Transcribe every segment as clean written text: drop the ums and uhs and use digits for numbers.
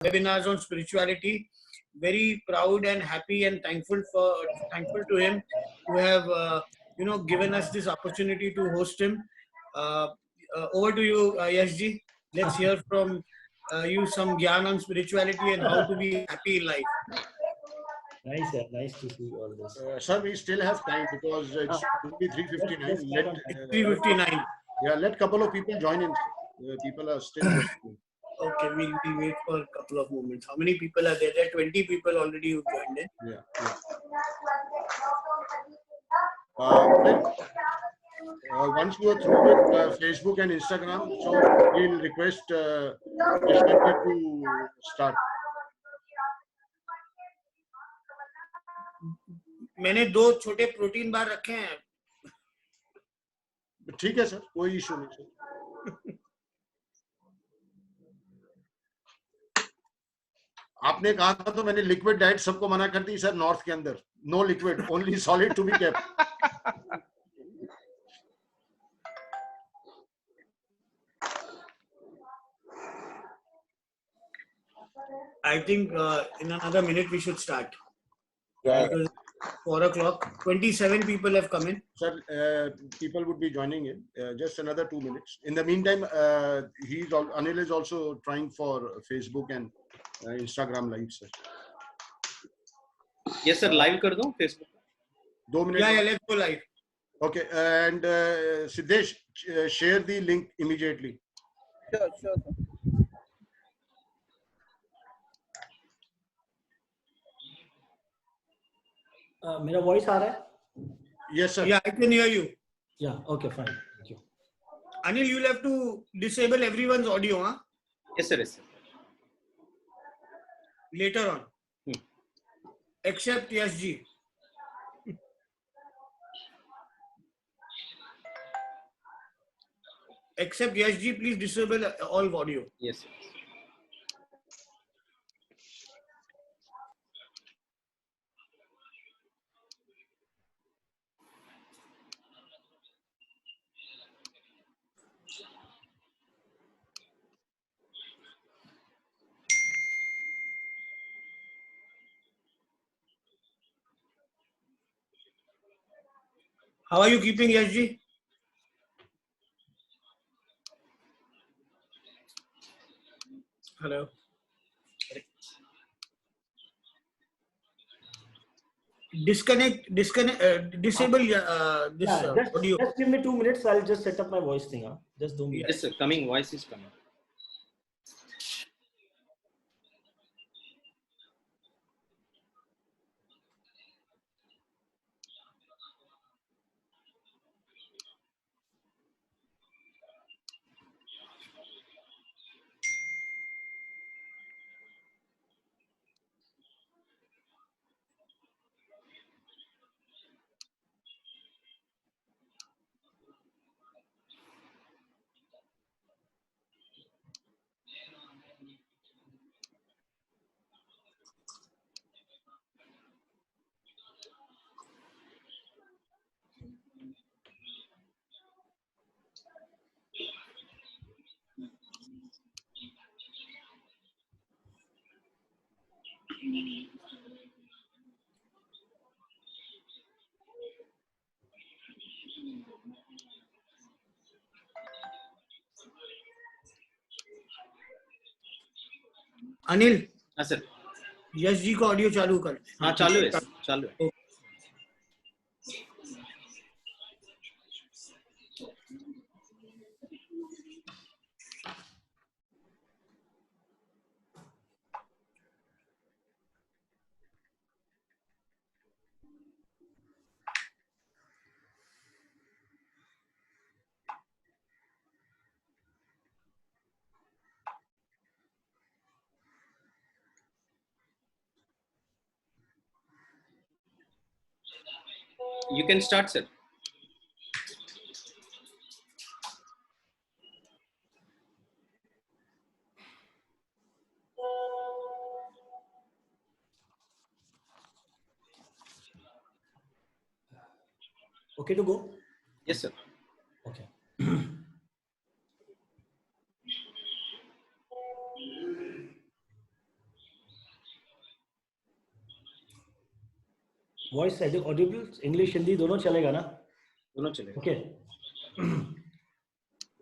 webinars on spirituality. Very proud and happy and thankful to him to have given us this opportunity to host him. Over to you, Yashji. Let's hear from you some gyan on spirituality and how to be happy in life. Nice, sir. Nice to see all this. Sir, we still have time because it's only 3:59. Let 3:59. Yeah, let couple of people join in. People are still. Okay, we'll wait for a couple of moments. How many people are there? There are 20 people already who joined in. Yeah. Once you are through with Facebook and Instagram, so we'll request Krishna to start. मैंने 2 छोटे protein bar रखे हैं. ठीक है sir, कोई issue नहीं sir. आपने कहा था तो मैंने लिक्विड डाइट सबको मना कर दी सर. नॉर्थ के अंदर no liquid, only solid to be kept. I think in another minute we should start. Because 4 o'clock, 27 people have come in. Sir, people would be joining in. Just another 2 minutes. In the meantime, Anil is also trying for Facebook and Instagram live, sir. Yes, sir. Live कर दो Facebook. 2 minutes. Yeah, let's go live. Okay, and Siddesh, share the link immediately. Sure. मेरा voice आ रहा है? Yes, sir. Yeah, I can hear you. Yeah. Okay, fine. Thank you. Anil, you'll have to disable everyone's audio, huh? Yes, sir. Yes, sir. Later on. Except Yashji. Except Yashji, please disable all audio. Yes, sir. How are you keeping, Yashji? Hello. Disable this audio. Just give me 2 minutes. I'll just set up my voice thing. Huh? Just 2 minutes. Yes, sir. Coming. Voice is coming. Anil. हाँ sir. Yash ji को audio चालू कर. हाँ चालू है. चालू है. You can start, sir. Okay to go? Yes, sir. Okay. Voice audible, English Hindi दोनों चलेगा ना? दोनों चलेगा। Okay,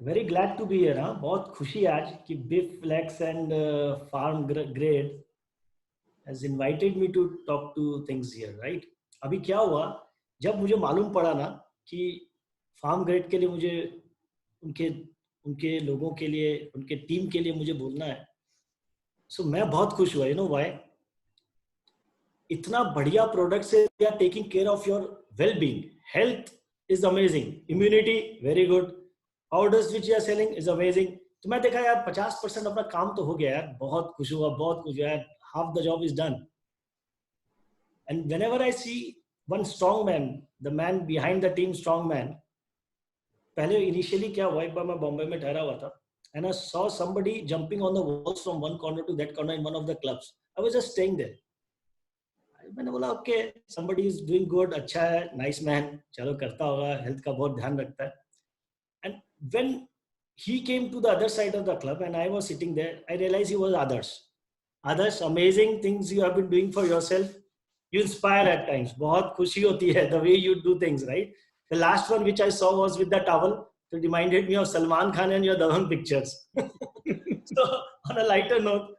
very glad to be here. हाँ, बहुत खुशी आज कि Biff Flex and Farm Grade has invited me to talk to things here, right? अभी क्या हुआ, जब मुझे मालूम पड़ा ना कि फार्म ग्रेड के लिए मुझे उनके उनके लोगों के लिए, उनके टीम के लिए मुझे बोलना है, सो मैं बहुत खुश हुआ। You know why? इतना बढ़िया प्रोडक्ट से they are taking care of your well being, health is amazing, immunity very good, orders which you are selling is amazing. तो मैं देखा यार 50% अपना काम तो हो गया यार, बहुत खुश हुआ, बहुत खुश हुआ यार, half the job is done. And whenever I see one strong man, the man behind the team, strong man, पहले initially क्या हुआ, एक बार मैं बॉम्बे में ठहरा हुआ था and I saw somebody jumping on the walls from one corner to that corner in one of the clubs. I was just staying there. मैंने बोला okay, somebody is doing good, अच्छा है, nice man, चलो करता होगा, health का बहुत ध्यान रखता है. And when he came to the other side of the club and I was sitting there, I realized he was others. Others, amazing things you have been doing for yourself. You inspire at times. बहुत खुशी होती है the way you do things, right? The last one which I saw was with the towel. It reminded me of Salman Khan and your Dhawan pictures. So on a lighter note,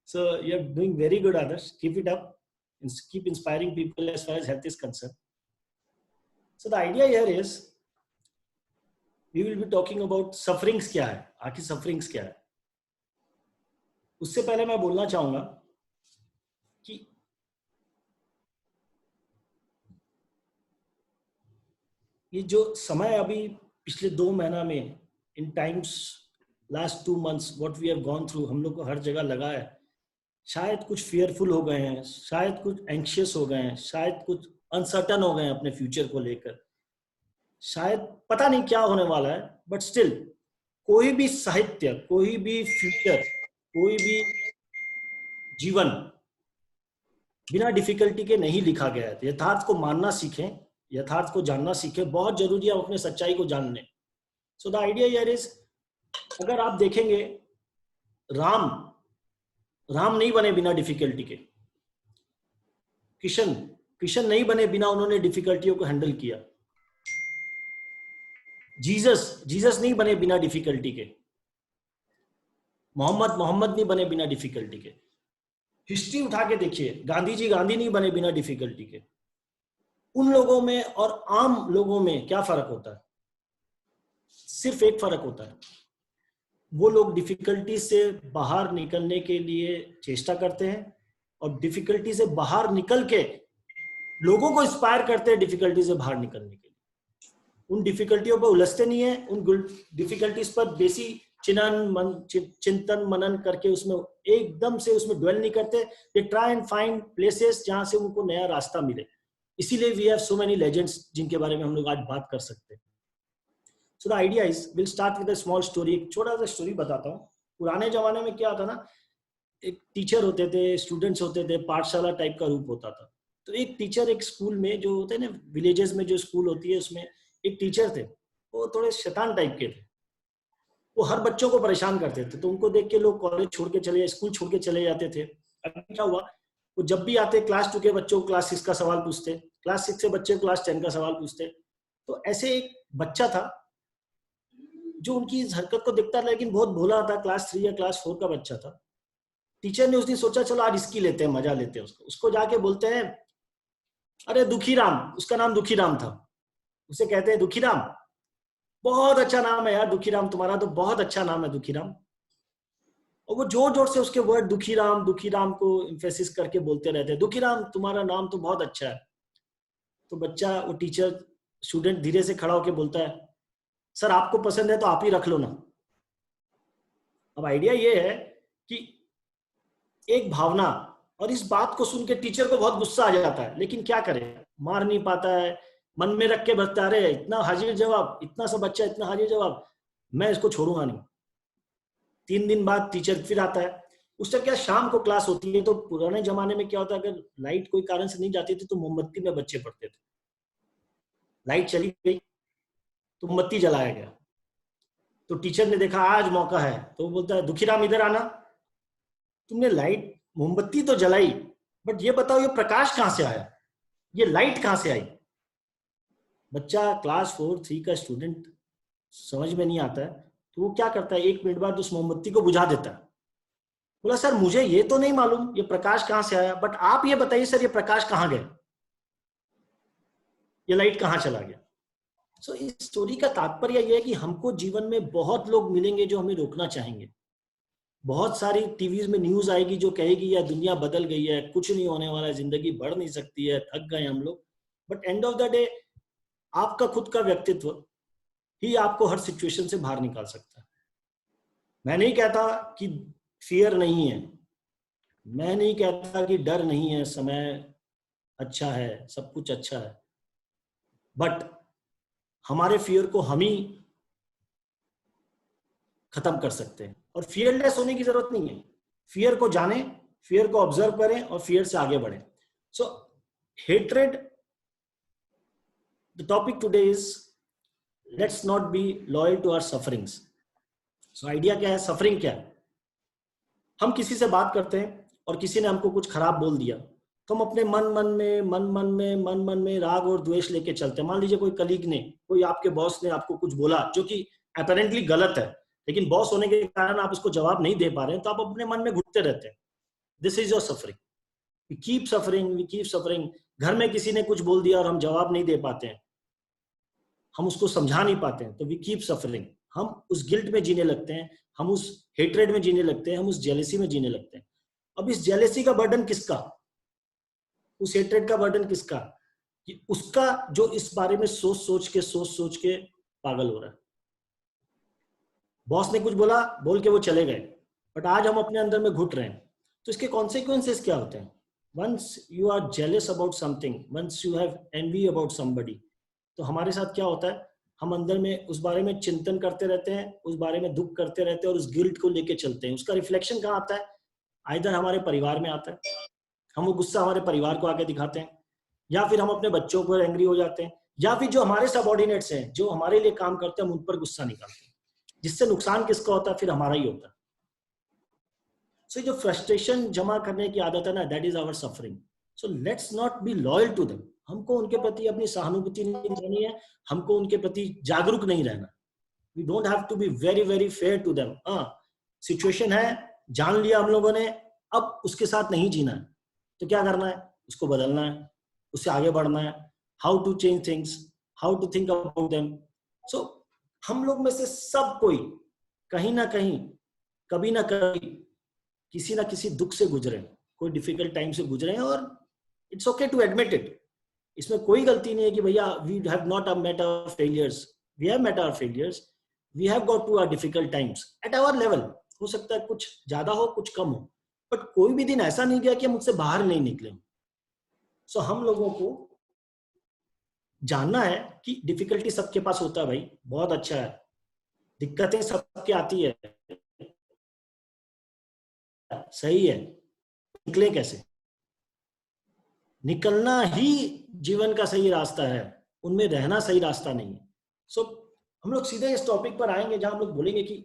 so you're doing very good, others. Keep it up and keep inspiring people as far as health is concerned. So the idea here is we will be talking about sufferings क्या है, आखिर sufferings क्या है. उससे पहले मैं बोलना चाहूंगा कि ये जो समय अभी पिछले 2 महीना में, in times last 2 months what we have gone through, हम लोग को हर जगह लगा है, शायद कुछ फियरफुल हो गए हैं, शायद कुछ एंक्शियस हो गए हैं, शायद कुछ अनसर्टन हो गए हैं अपने फ्यूचर को लेकर, शायद पता नहीं क्या होने वाला है, बट स्टिल कोई भी साहित्य, कोई भी फ्यूचर, कोई भी जीवन बिना डिफिकल्टी के नहीं लिखा गया है. यथार्थ को मानना सीखें, यथार्थ को जानना सीखें, बहुत जरूरी है अपने सच्चाई को जानने. So the idea here is, अगर आप देखेंगे राम नहीं बने बिना डिफिकल्टी के, किशन नहीं बने बिना उन्होंने डिफिकल्टियों को हैंडल किया, जीसस नहीं बने बिना डिफिकल्टी के, मोहम्मद नहीं बने बिना डिफिकल्टी के. हिस्ट्री उठा के देखिए, गांधी नहीं बने बिना डिफिकल्टी के. उन लोगों में और आम लोगों में क्या फर्क होता है? सिर्फ एक फर्क होता है, वो लोग डिफिकल्टी से बाहर निकलने के लिए चेष्टा करते हैं और डिफिकल्टी से बाहर निकल के लोगों को इंस्पायर करते हैं डिफिकल्टी से बाहर निकलने के लिए. उन डिफिकल्टियों पर उलझते नहीं है, उन डिफिकल्टीज पर बेसी चिंतन मनन करके उसमें एकदम से उसमें ड्वेल नहीं करते. They try and find places जहां से उनको नया रास्ता मिले. इसीलिए we have so many legends जिनके बारे में हम लोग आज बात कर सकते हैं. So the idea is, will start with a small story. एक छोटा सा स्टोरी बताता हूँ. पुराने जमाने में क्या था ना, एक टीचर होते थे, स्टूडेंट्स होते थे, पाठशाला टाइप का रूप होता था. तो एक टीचर एक स्कूल में, जो होते हैं ना विलेजेस में जो स्कूल होती है, उसमें एक टीचर थे, वो थोड़े शैतान टाइप के थे. वो हर बच्चों को परेशान करते थे. तो उनको देख के लोग कॉलेज छोड़ के चले, स्कूल छोड़ के चले जाते थे. अब क्या हुआ, वो जब भी आते क्लास 2 के बच्चों को क्लास 6 का सवाल पूछते, क्लास 6 से बच्चे क्लास 10 का सवाल पूछते. तो ऐसे एक बच्चा था जो उनकी इस हरकत को देखता था, लेकिन बहुत भोला था, क्लास 3 या क्लास 4 का बच्चा था. टीचर ने उस दिन सोचा चलो आज इसकी लेते हैं, मजा लेते हैं. उसको जाके बोलते हैं, अरे दुखीराम, उसका नाम दुखीराम था. उसे कहते हैं दुखीराम, बहुत अच्छा नाम है यार दुखीराम, तुम्हारा तो बहुत अच्छा नाम है दुखीराम. और वो जोर जोर से उसके वर्ड दुखीराम को एम्फेसिस करके बोलते रहते हैं, दुखीराम तुम्हारा नाम तो बहुत अच्छा है. तो बच्चा, वो टीचर, स्टूडेंट धीरे से खड़ा होकर बोलता है, सर आपको पसंद है तो आप ही रख लो ना. अब आइडिया ये है कि एक भावना, और इस बात को सुन के टीचर को बहुत गुस्सा आ जाता है, लेकिन क्या करे, मार नहीं पाता है, मन में रख के बता रहे, इतना हाजिर जवाब, इतना सा बच्चा इतना हाजिर जवाब, मैं इसको छोड़ूंगा नहीं. 3 दिन बाद टीचर फिर आता है. उस टाइम क्या शाम को क्लास होती है, तो पुराने जमाने में क्या होता है, अगर लाइट कोई कारण से नहीं जाती थी तो मोमबत्ती में बच्चे पढ़ते थे. लाइट चली गई तो मोमबत्ती जलाया गया. तो टीचर ने देखा आज मौका है, तो वो बोलता है दुखीराम इधर आना, तुमने लाइट मोमबत्ती तो जलाई, बट ये बताओ ये प्रकाश कहां से आया. ये लाइट कहां से आई? बच्चा क्लास 4-3 का स्टूडेंट समझ में नहीं आता है, तो वो क्या करता है, 1 मिनट बाद उस मोमबत्ती को बुझा देता है। बोला सर मुझे ये तो नहीं मालूम ये प्रकाश कहां से आया, बट आप ये बताइए सर ये प्रकाश कहां गया, ये लाइट कहां चला गया। सो इस स्टोरी का तात्पर्य यह है कि हमको जीवन में बहुत लोग मिलेंगे जो हमें रोकना चाहेंगे। बहुत सारी टीवीज में न्यूज आएगी जो कहेगी यार दुनिया बदल गई है, कुछ नहीं होने वाला है, जिंदगी बढ़ नहीं सकती है, थक गए हम लोग। But end of the day आपका खुद का व्यक्तित्व ही आपको हर सिचुएशन से बाहर निकाल सकता है। मैं नहीं कहता कि फियर नहीं है, मैं नहीं कहता कि डर नहीं है, समय अच्छा है, सब कुछ अच्छा है, बट हमारे फियर को हम ही खत्म कर सकते हैं। और फियरलेस होने की जरूरत नहीं है, फियर को जाने, फियर को ऑब्जर्व करें और फियर से आगे बढ़ें। So hatred, the topic today is let's not be loyal to our sufferings. So idea क्या है, सफरिंग क्या है? हम किसी से बात करते हैं और किसी ने हमको कुछ खराब बोल दिया, तो हम अपने मन में राग और द्वेष लेके चलते हैं। मान लीजिए कोई कलीग ने, कोई आपके बॉस ने आपको कुछ बोला जो कि अपेरेंटली गलत है, लेकिन बॉस होने के कारण आप उसको जवाब नहीं दे पा रहे हैं, तो आप अपने मन में घुटते रहते हैं। This is your suffering. We keep suffering. घर में किसी ने कुछ बोल दिया और हम जवाब नहीं दे पाते हैं, हम उसको समझा नहीं पाते हैं, तो वी कीप सफरिंग। हम उस गिल्ट में जीने लगते हैं, हम उस हेट्रेड में जीने लगते हैं, हम उस जेलेसी में जीने लगते हैं। अब इस जेलेसी का बर्डन किसका, उस हेट्रेड का बर्डन किसका? कि उसका जो इस बारे में सोच सोच के पागल हो रहा है। बॉस ने कुछ बोला, बोल के वो चले गए, बट आज हम अपने अंदर में घुट रहे हैं। तो इसके कॉन्सिक्वेंसेस क्या होते हैं? Once you are jealous about something, once you have envy about somebody, तो हमारे साथ क्या होता है, हम अंदर में उस बारे में चिंतन करते रहते हैं, उस बारे में दुख करते रहते हैं और उस गिल्ट को लेके चलते हैं। उसका रिफ्लेक्शन कहाँ आता है? आइदर हमारे परिवार में आता है, हम वो गुस्सा हमारे परिवार को आके दिखाते हैं, या फिर हम अपने बच्चों पर एंग्री हो जाते हैं, या फिर जो हमारे सबऑर्डिनेट्स हैं, जो हमारे लिए काम करते हैं, हम उन पर गुस्सा निकालते हैं, जिससे नुकसान किसका होता है? फिर हमारा ही होता है। सो जो फ्रस्ट्रेशन जमा करने की आदत है ना, that is our suffering. So let's not be loyal to them. हमको उनके प्रति अपनी सहानुभूति नहीं देनी है, हमको उनके प्रति जागरूक नहीं रहना। We don't have to be very fair to them. Situation है, जान लिया हम लोगों ने, अब उसके साथ नहीं जीना है, तो क्या करना है? उसको बदलना है, उससे आगे बढ़ना है। How to change things, how to think about them. So हम लोग में से सब कोई कहीं ना कहीं, कभी ना कभी, किसी ना किसी दुख से गुजरे, कोई डिफिकल्ट टाइम से गुजरे, और it's okay to admit it. इसमें कोई गलती नहीं है कि भैया we have not met our failures, we have met our failures, we have got to our difficult times at our level. हो सकता है कुछ ज्यादा हो, कुछ कम हो, बट कोई भी दिन ऐसा नहीं गया कि हम उससे बाहर नहीं निकले। सो हम लोगों को जानना है कि डिफिकल्टी सबके पास होता है भाई, बहुत अच्छा है, दिक्कतें सबके आती है, सही है, निकले कैसे? निकलना ही जीवन का सही रास्ता है, उनमें रहना सही रास्ता नहीं है। सो हम लोग सीधे इस टॉपिक पर आएंगे जहां हम लोग बोलेंगे कि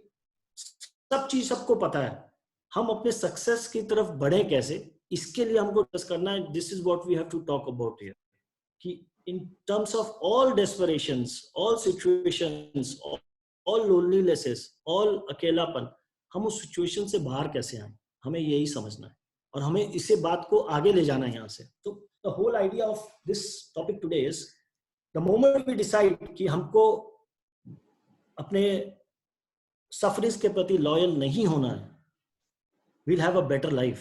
सब चीज सबको पता है, हम अपने सक्सेस की तरफ बढ़े कैसे, इसके लिए हमको डिस्कस करना है। This is what we have to talk about here, कि in terms of all desperations, all situations, all lonelinesses, all अकेलापन, हम उस सिचुएशन से बाहर कैसे आए, हमें यही समझना है और हमें इसे बात को आगे ले जाना है यहाँ से। तो the whole idea of this topic today is the moment we decide कि हमको अपने सफरिंग्स के प्रति लॉयल नहीं होना है, we'll have a better life,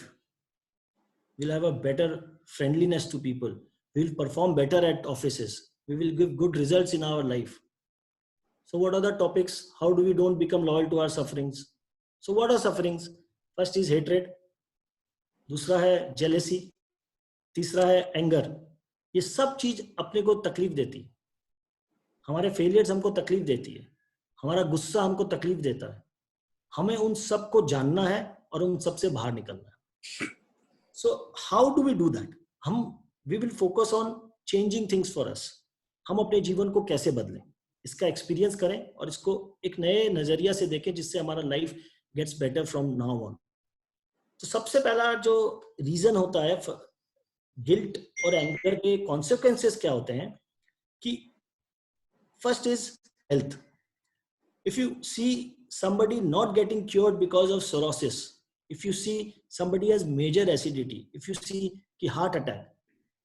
we'll have a better friendliness to people, we'll perform better at offices, we will give good results in our life. So what are the topics? How do we don't become loyal to our sufferings? So what are sufferings? First is hatred, दूसरा है jealousy, तीसरा है anger. ये सब चीज अपने को तकलीफ देती है, हमारे फेलियर्स हमको तकलीफ देती है, हमारा गुस्सा हमको तकलीफ देता है। हमें उन सब को जानना है और उन सब से बाहर निकलना है। So how do we do that? हम we will focus on changing things for us. हम अपने जीवन को कैसे बदलें, इसका एक्सपीरियंस करें और इसको एक नए नजरिया से देखें, जिससे हमारा life gets better from now on. तो सबसे पहला जो रीजन होता है गिल्ट और एंगर के कॉन्सिक्वेंसेस क्या होते हैं कि first is health. If you see somebody not getting cured because of cirrhosis, if you see somebody has major acidity, if you see ki heart attack,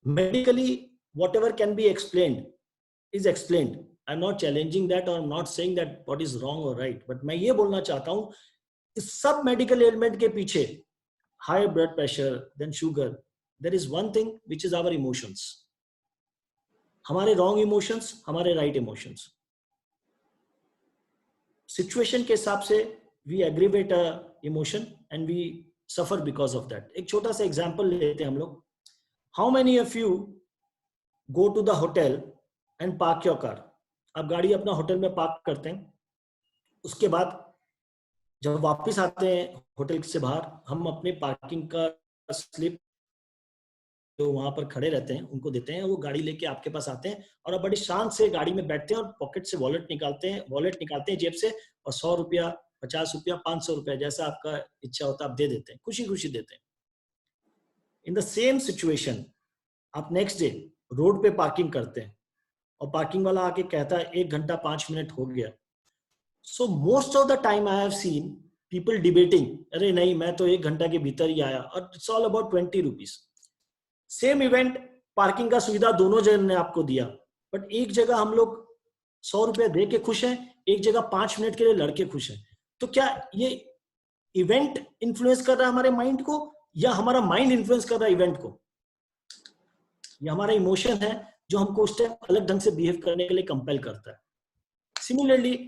medically whatever can be explained is explained. I'm not challenging that or I'm not saying that what is wrong or right, but मैं ये बोलना चाहता हूँ इस सब medical ailment के पीछे high blood pressure, then sugar, there is one thing which is our emotions. हमारे wrong emotions, हमारे right emotions. सिचुएशन के हिसाब से we aggravate a emotion and we suffer because of that. एक छोटा सा एग्जांपल लेते हैं हम लोग. How many of you go to the hotel and park your car? आप गाड़ी अपना होटल में पार्क करते हैं, उसके बाद जब वापस आते हैं होटल से बाहर, हम अपने पार्किंग का स्लिप जो वहां पर खड़े रहते हैं उनको देते हैं, वो गाड़ी लेके आपके पास आते हैं और आप बड़ी शांत से गाड़ी में बैठते हैं और पॉकेट से वॉलेट निकालते हैं जेब से, और 100 रुपया, 50 रुपया, 500 रुपया, जैसा आपका इच्छा होता है आप दे देते हैं, खुशी खुशी देते हैं. इन द सेम सिचुएशन आप नेक्स्ट डे रोड पे पार्किंग करते हैं और पार्किंग वाला आके कहता है 1 घंटा 5 मिनट हो गया. So most of the time I have seen people debating, अरे नहीं मैं तो 1 घंटा के भीतर ही आया, और it's all about 20 rupees. Same event, parking का सुविधा दोनों जगह ने आपको दिया, बट एक जगह हम लोग 100 रुपए दे के खुश हैं, एक जगह 5 मिनट के लिए लड़के खुश हैं. तो क्या ये इवेंट इन्फ्लुएंस कर रहा है हमारे माइंड को, या हमारा माइंड इन्फ्लुएंस कर रहा है इवेंट को? ये हमारा इमोशन है जो हमको उस टाइम अलग ढंग से बिहेव करने के लिए कंपेल करता है. सिमिलरली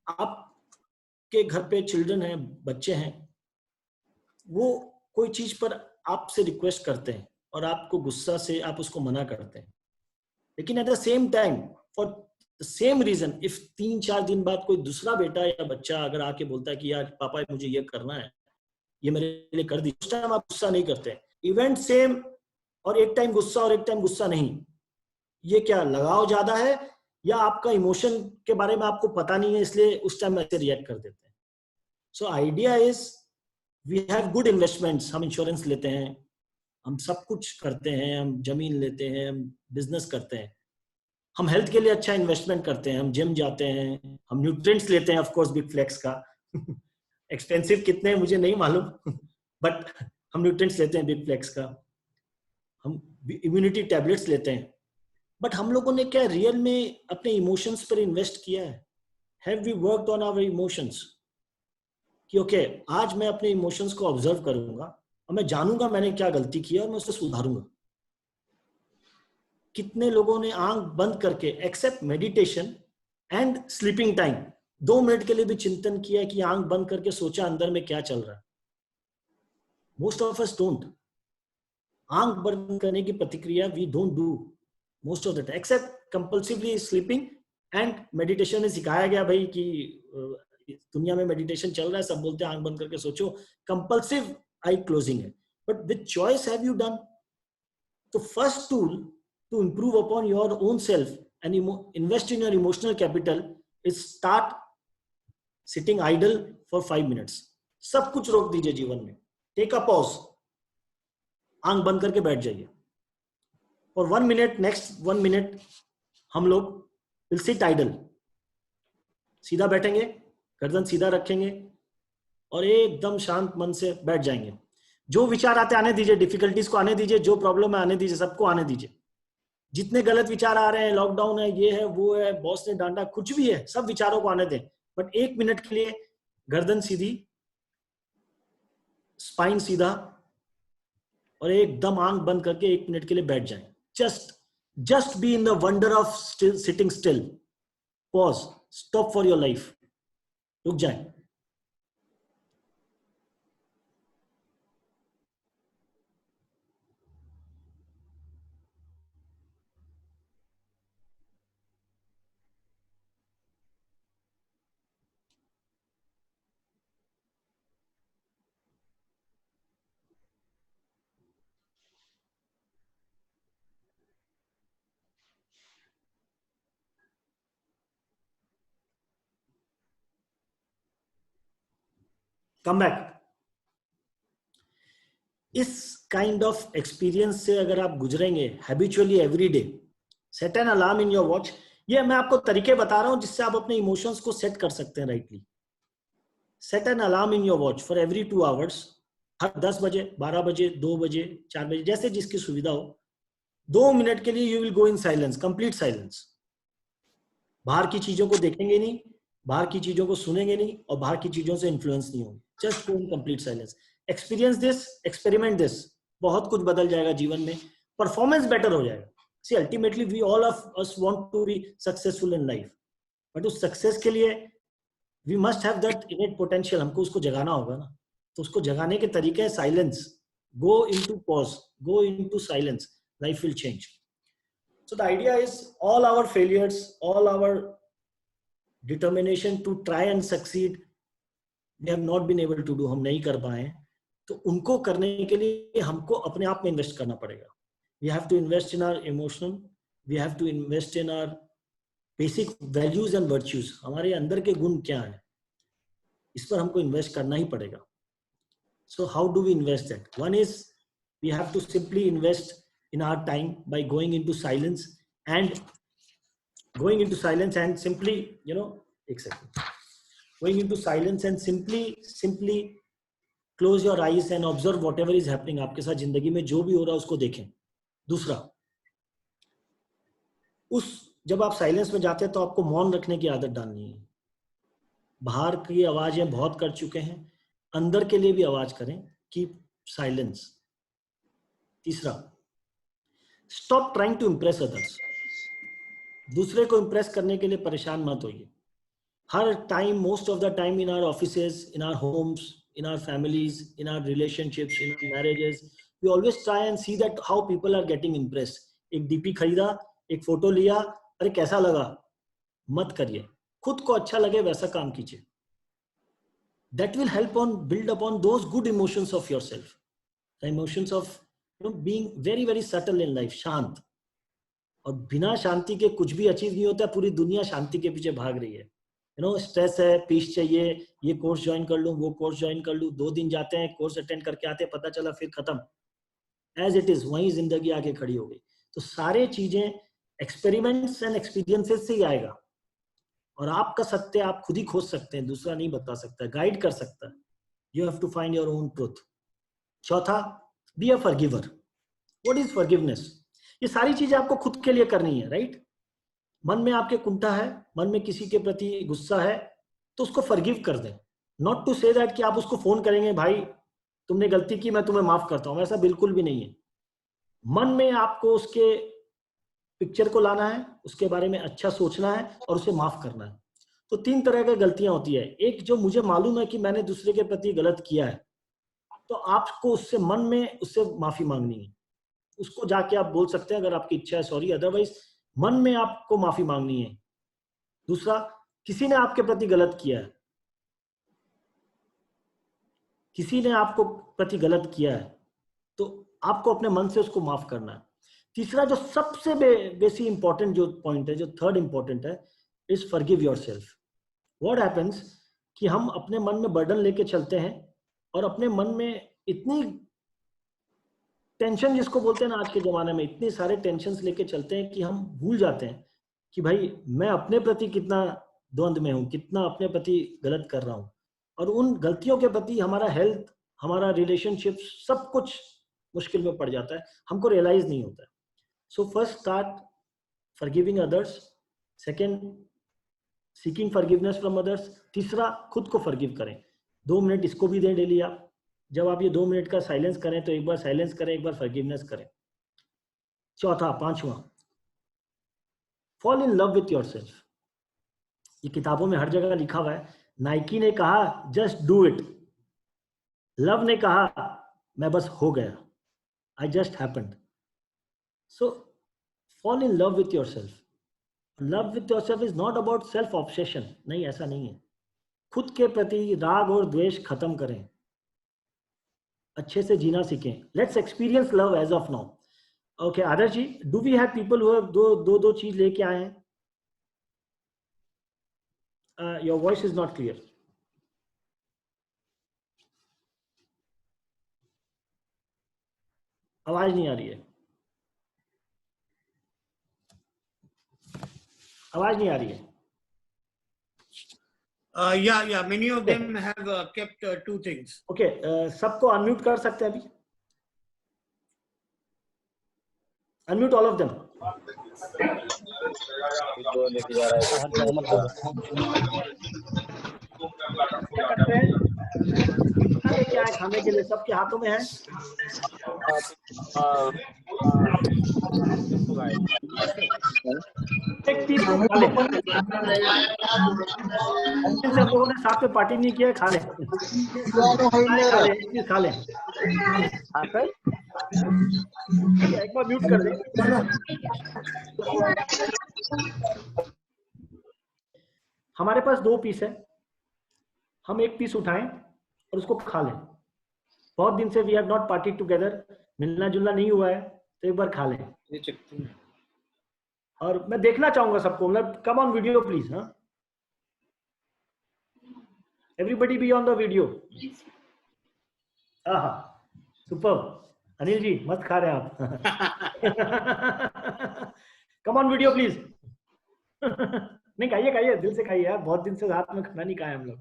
आपके घर पे चिल्ड्रन हैं, बच्चे हैं, वो कोई चीज पर आपसे रिक्वेस्ट करते हैं और आपको गुस्सा से आप उसको मना करते हैं, लेकिन at the same time for the same reason if 3-4 दिन बाद कोई दूसरा बेटा या बच्चा अगर आके बोलता है कि यार पापा मुझे ये करना है, ये मेरे लिए कर दी, उस टाइम आप गुस्सा नहीं करते. इवेंट सेम और एक टाइम गुस्सा और एक टाइम गुस्सा नहीं. ये क्या लगाव ज्यादा है, या आपका इमोशन के बारे में आपको पता नहीं है इसलिए उस टाइम ऐसे रिएक्ट कर देते हैं? So idea is we have good investments. हम इंश्योरेंस लेते हैं, हम सब कुछ करते हैं, हम जमीन लेते हैं, हम बिजनेस करते हैं, हम हेल्थ के लिए अच्छा इन्वेस्टमेंट करते हैं, हम जिम जाते हैं, हम न्यूट्रिएंट्स लेते हैं ऑफ कोर्स बिग फ्लेक्स का. एक्सपेंसिव कितने हैं मुझे नहीं मालूम बट हम न्यूट्रिएंट्स लेते हैं बिग फ्लेक्स का, हम इम्यूनिटी टैबलेट्स लेते हैं. बट हम लोगों ने क्या रियल में अपने इमोशंस पर इन्वेस्ट किया है? Have we worked on our emotions? कि ओके आज मैं अपने इमोशंस को ऑब्जर्व करूंगा और मैं जानूंगा मैंने क्या गलती की है और मैं उसे सुधारूंगा. कितने लोगों ने आंख बंद करके except meditation and sleeping time 2 minute के लिए भी चिंतन किया कि आंख बंद करके सोचा अंदर में क्या चल रहा है? Most of us don't. आंख बंद करने की प्रतिक्रिया we don't do most of the time, except compulsively sleeping and meditation में सिखाया गया भाई कि दुनिया में मेडिटेशन चल रहा है, सब बोलते हैं आंख बंद करके सोचो, कंपल्सिव आई क्लोजिंग है. But with choice have you done? तो first tool to improve upon your own self and invest in your emotional capital is start sitting idle for 5 minutes. सब कुछ रोक दीजिए जीवन में, टेक अ पॉज, आंख बंद करके बैठ जाइए for 1 minute. नेक्स्ट 1 minute हम लोग will sit idle, सीधा बैठेंगे, गर्दन सीधा रखेंगे और एकदम शांत मन से बैठ जाएंगे. जो विचार आते आने दीजिए, डिफिकल्टीज को आने दीजिए, जो प्रॉब्लम है आने दीजिए, सबको आने दीजिए. जितने गलत विचार आ रहे हैं, लॉकडाउन है, ये है, वो है, बॉस ने डांटा, कुछ भी है, सब विचारों को आने दें. बट 1 मिनट के लिए गर्दन सीधी, स्पाइन सीधा और एकदम आंख बंद करके 1 मिनट के लिए बैठ जाएं. Just be in the wonder of sitting still. Pause, stop for your life, रुक जाएं. Come back. इस काइंड ऑफ एक्सपीरियंस से अगर आप गुजरेंगे habitually every day, set an alarm in your watch. ये मैं आपको तरीके बता रहा हूं जिससे आप अपने इमोशंस को सेट कर सकते हैं rightly. Set an alarm in your watch for every 2 hours. हर 10 बजे, 12 बजे, 2 बजे, 4 बजे, जैसे जिसकी सुविधा हो, 2 मिनट के लिए you will go in silence, complete silence. बाहर की चीजों को देखेंगे नहीं, बाहर की चीजों को सुनेंगे नहीं, और बाहर की चीजों से इन्फ्लुएंस नहीं होंगे. Just go in complete silence. Experience this, experiment this. बहुत कुछ बदल जाएगा जीवन में, परफॉर्मेंस बेटर हो जाएगा. See ultimately we all of us want to be successful in life, but उस सक्सेस के लिए we must have that innate potential. हमको उसको जगाना होगा ना. तो उसको जगाने के तरीके है silence. Go into pause, go into silence, life will change. So the idea is all our failures, all our determination to try and succeed, we have not been able to do, हम नहीं कर पाए. तो उनको करने के लिए हमको अपने आप में इन्वेस्ट करना पड़ेगा. We have to invest in our emotional, we have to invest in our basic values and virtues. हमारे अंदर के गुण क्या हैं, इस पर हमको इन्वेस्ट करना ही पड़ेगा. So how do we invest that? One is we have to simply invest in our time by going into silence and simply, एक second, going into silence and simply close your eyes and observe whatever is happening. आपके साथ जिंदगी में जो भी हो रहा है उसको देखें. दूसरा, जब आप साइलेंस में जाते हैं तो आपको मौन रखने की आदत डालनी है. बाहर की आवाजें बहुत कर चुके हैं, अंदर के लिए भी आवाज करें. Keep silence. तीसरा, stop trying to impress others. दूसरे को इम्प्रेस करने के लिए परेशान मत होइए. हर time, most of the time in our offices, in our homes, in our families, in our relationships, in our marriages, we always try and see that how people are getting impressed. एक DP खरीदा, एक photo लिया, अरे कैसा लगा. मत करिए. खुद को अच्छा लगे वैसा काम कीजिए. That will help on build upon those good emotions of yourself. The emotions of being very very subtle in life. शांत. और बिना शांति के कुछ भी अचीव नहीं होता. पूरी दुनिया शांति के पीछे भाग रही है. स्ट्रेस है, पीस चाहिए, ये कोर्स ज्वाइन कर लूं, वो कोर्स ज्वाइन कर लूं. 2 दिन जाते हैं, कोर्स अटेंड करके आते हैं, पता चला फिर खत्म. एज इट इज वहीं जिंदगी आके खड़ी हो गई. तो सारे चीजें एक्सपेरिमेंट्स एंड एक्सपीरियंसेस से ही आएगा. और आपका सत्य आप खुद ही खोज सकते हैं, दूसरा नहीं बता सकता, गाइड कर सकता है. You have to find your own truth. चौथा, be a forgiver. What is forgiveness? ये सारी चीजें आपको खुद के लिए करनी है, राइट? मन में आपके कुंठा है, मन में किसी के प्रति गुस्सा है, तो उसको फॉरगिव कर दें. नॉट टू से दैट कि आप उसको फोन करेंगे, भाई तुमने गलती की, मैं तुम्हें माफ करता हूं. ऐसा बिल्कुल भी नहीं है. मन में आपको उसके पिक्चर को लाना है, उसके बारे में अच्छा सोचना है और उसे माफ करना है. तो 3 तरह की गलतियां होती है. एक, जो मुझे मालूम है कि मैंने दूसरे के प्रति गलत किया है, तो आपको उससे मन में उससे माफी मांगनी है. उसको जाके आप बोल सकते हैं अगर आपकी इच्छा है, सॉरी. अदरवाइज मन में आपको माफी मांगनी है. दूसरा, किसी ने आपके प्रति गलत किया है, किसी ने आपको प्रति गलत किया है, तो आपको अपने मन से उसको माफ करना है. तीसरा, जो सबसे बेसिक इंपॉर्टेंट जो पॉइंट है, जो थर्ड इंपॉर्टेंट है, is forgive yourself. What happens कि हम अपने मन में बर्डन लेके चलते हैं और अपने मन में इतनी टेंशन, जिसको बोलते हैं ना आज के जमाने में, इतने सारे टेंशन्स लेके चलते हैं कि हम भूल जाते हैं कि भाई मैं अपने प्रति कितना द्वंद में हूँ, कितना अपने प्रति गलत कर रहा हूँ. और उन गलतियों के प्रति हमारा हेल्थ, हमारा रिलेशनशिप, सब कुछ मुश्किल में पड़ जाता है. हमको रियलाइज नहीं होता है. So first start forgiving others. Second, seeking forgiveness from others. तीसरा, खुद को फॉरगिव करें. 2 मिनट इसको भी दें डेली आप. जब आप ये 2 मिनट का साइलेंस करें तो एक बार साइलेंस करें, एक बार फॉरगिवनेस करें. चौथा, पांचवा, fall in love with yourself. ये किताबों में हर जगह लिखा हुआ है. नाइकी ने कहा जस्ट डू इट. लव ने कहा मैं बस हो गया, I just happened. So fall in love with yourself. Love with yourself is not about self obsession. नहीं, ऐसा नहीं है. खुद के प्रति राग और द्वेष खत्म करें, अच्छे से जीना सीखें. Let's experience love as of now. Okay Adarsh ji, do we have people who have दो चीज लेके आए हैं? Your voice is not clear. आवाज नहीं आ रही है, आवाज नहीं आ रही है। Yeah, many of them have kept two things. Okay, सबको अनम्यूट कर सकते हैं अभी? Unmute all of them. क्या करते हैं? क्या है खाने के लिए? सबके हाथों में है? एक पीस को खा ले। सब लोगों ने साथ में पार्टी नहीं किया, खा ले, खा ले, एक पीस खा ले। एक बार म्यूट कर दे। हमारे पास 2 पीस है, हम एक पीस उठाएं और उसको खा लें। बहुत दिन से we have not party together, मिलना जुलना नहीं हुआ है, तो एक बार खा लें। और मैं देखना चाहूंगा सबको, मतलब कम ऑन वीडियो प्लीज। हाँ, everybody be on the video. हाँ, सुपर। अनिल जी मत खा रहे आप। Come on video please. नहीं, खाइए खाइए, दिल से खाइए यार, बहुत दिन से रात में खाना नहीं खाया हम लोग।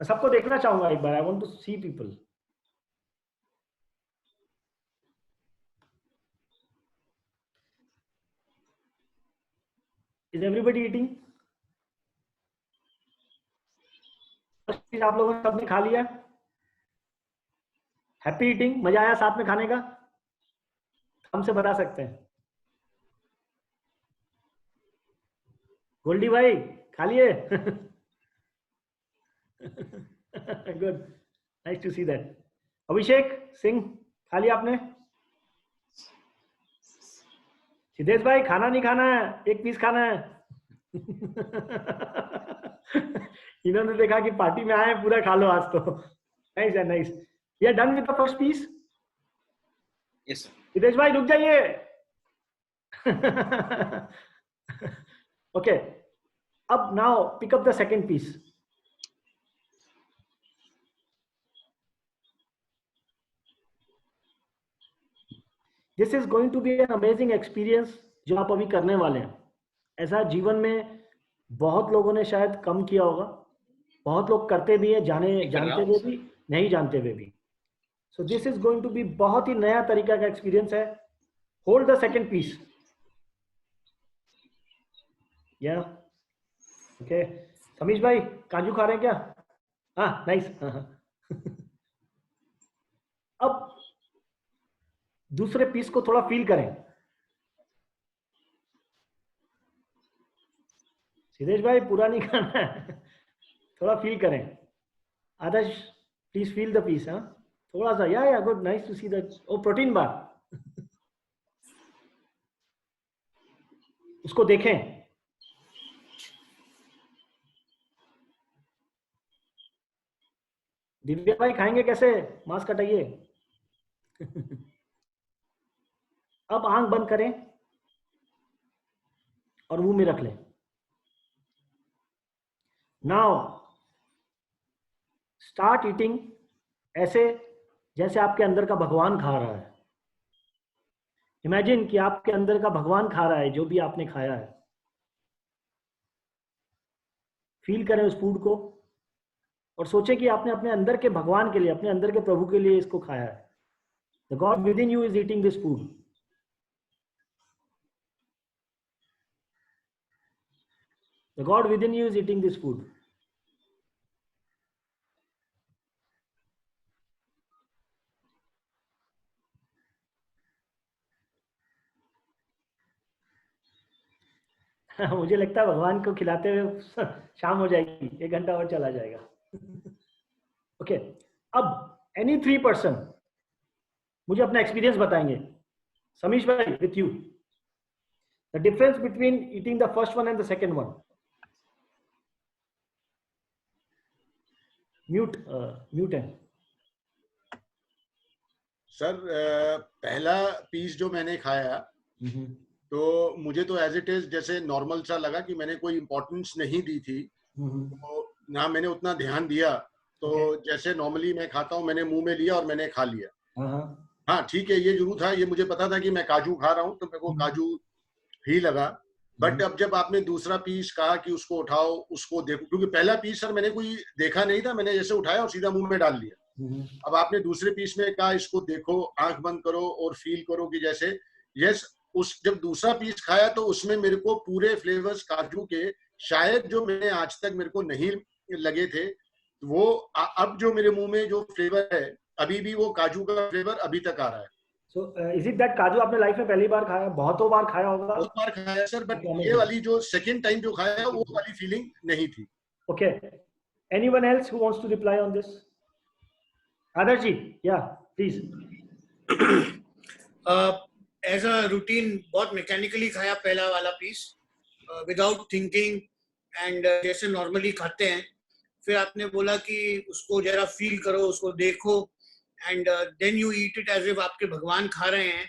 सबको देखना चाहूंगा एक बार, I want to see people. Is everybody eating? आप लोगों ने सबने खा लिया? Happy eating? मजा आया साथ में खाने का? हमसे बता सकते हैं। गोल्डी भाई खा लिए? Good, nice to see that. Abhishek Singh खा लिया आपने? सिद्धेश भाई खाना नहीं खाना है, एक पीस खाना है। इन्होंने देखा कि पार्टी में आए, पूरा खा लो आज तो। नाइस है, nice. We are done with the first piece. Yes sir. Siddhesh भाई रुक जाइए। ओके, अब now pick up the second piece. This is going to be an amazing experience जो आप अभी करने वाले हैं। ऐसा जीवन में बहुत लोगों ने शायद कम किया होगा, बहुत लोग करते भी हैं, जानते हुए भी, नहीं जानते हुए भी। So this is going to be बहुत ही नया तरीका का एक्सपीरियंस है। Hold the second piece. Yeah okay, Sameesh भाई काजू खा रहे हैं क्या? हाँ, नाइस। अब दूसरे पीस को थोड़ा फील करें। सिद्धेश भाई पूरा नहीं खाना है, थोड़ा फील करें। Adarsh please feel the piece. हाँ, थोड़ा सा। Yeah good, nice to see that. Oh, protein bar, उसको देखें। दिव्या भाई खाएंगे कैसे? मास्क हटाइए। अब आंख बंद करें और मुंह में रख लें। नाउ स्टार्ट ईटिंग ऐसे जैसे आपके अंदर का भगवान खा रहा है। इमेजिन कि आपके अंदर का भगवान खा रहा है जो भी आपने खाया है। फील करें उस फूड को और सोचें कि आपने अपने अंदर के भगवान के लिए, अपने अंदर के प्रभु के लिए इसको खाया है। The God with in you is eating this food. The God within you is eating this food. मुझे लगता है भगवान को खिलाते हुए शाम हो जाएगी, 1 घंटा और चला जाएगा। ओके, अब एनी 3 पर्सन मुझे अपना एक्सपीरियंस बताएंगे। समीश भाई with you, the difference between eating the first one and the second one. Mute है सर। पहला पीस जो मैंने खाया तो मुझे तो एज इट इज जैसे नॉर्मल सा लगा कि मैंने कोई इम्पोर्टेंस नहीं दी थी, तो ना मैंने उतना ध्यान दिया। तो जैसे नॉर्मली मैं खाता हूँ, मैंने मुंह में लिया और मैंने खा लिया। हाँ ठीक है, ये जरूर था, ये मुझे पता था कि मैं काजू खा रहा हूँ तो मेरे को काजू ही लगा। बट अब जब आपने दूसरा पीस कहा कि उसको उठाओ, उसको देखो, क्योंकि पहला पीस सर मैंने कोई देखा नहीं था, मैंने जैसे उठाया और सीधा मुंह में डाल लिया। अब आपने दूसरे पीस में कहा इसको देखो, आंख बंद करो और फील करो कि जैसे यस, उस जब दूसरा पीस खाया तो उसमें मेरे को पूरे फ्लेवर्स काजू के शायद जो मैंने आज तक मेरे को नहीं लगे थे, वो अब जो मेरे मुंह में जो फ्लेवर है अभी भी वो काजू का फ्लेवर अभी तक आ रहा है। So is it that काजू आपने लाइफ में पहली बार खाया? बहुतों बार खाया होगा? बहुत बार खाया सर, बट ये वाली जो सेकंड टाइम जो खाया वो वाली फीलिंग नहीं थी। Okay. Anyone else who wants to reply on this? Adarsh ji, yeah, please. As a routine बहुत मैकेनिकली खाया पहला वाला पीस, विदाउट थिंकिंग एंड जैसे नॉर्मली खाते हैं। फिर आपने बोला कि उसको जरा फील करो, उसको देखो, and then you eat it as if आपके भगवान खा रहे हैं।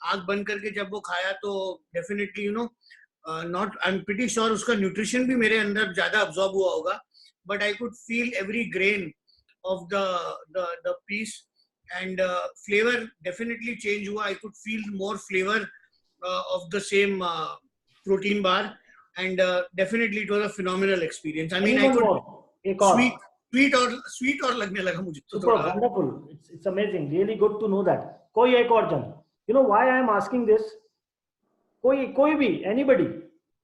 आंख बंद करके जब वो खाया तो definitely you know not, I am pretty sure उसका न्यूट्रिशन भी मेरे अंदर ज्यादा अब्सॉर्ब हुआ होगा, but I could feel every grain of the piece, and flavor definitely change hua. I could feel more flavor of the same protein bar, and definitely it was a phenomenal experience. I mean, I could sweet or lagne laga mujhe to super wonderful. It's amazing, really good to know that. koi ek aur jan, you know why I am asking this? koi bhi, anybody,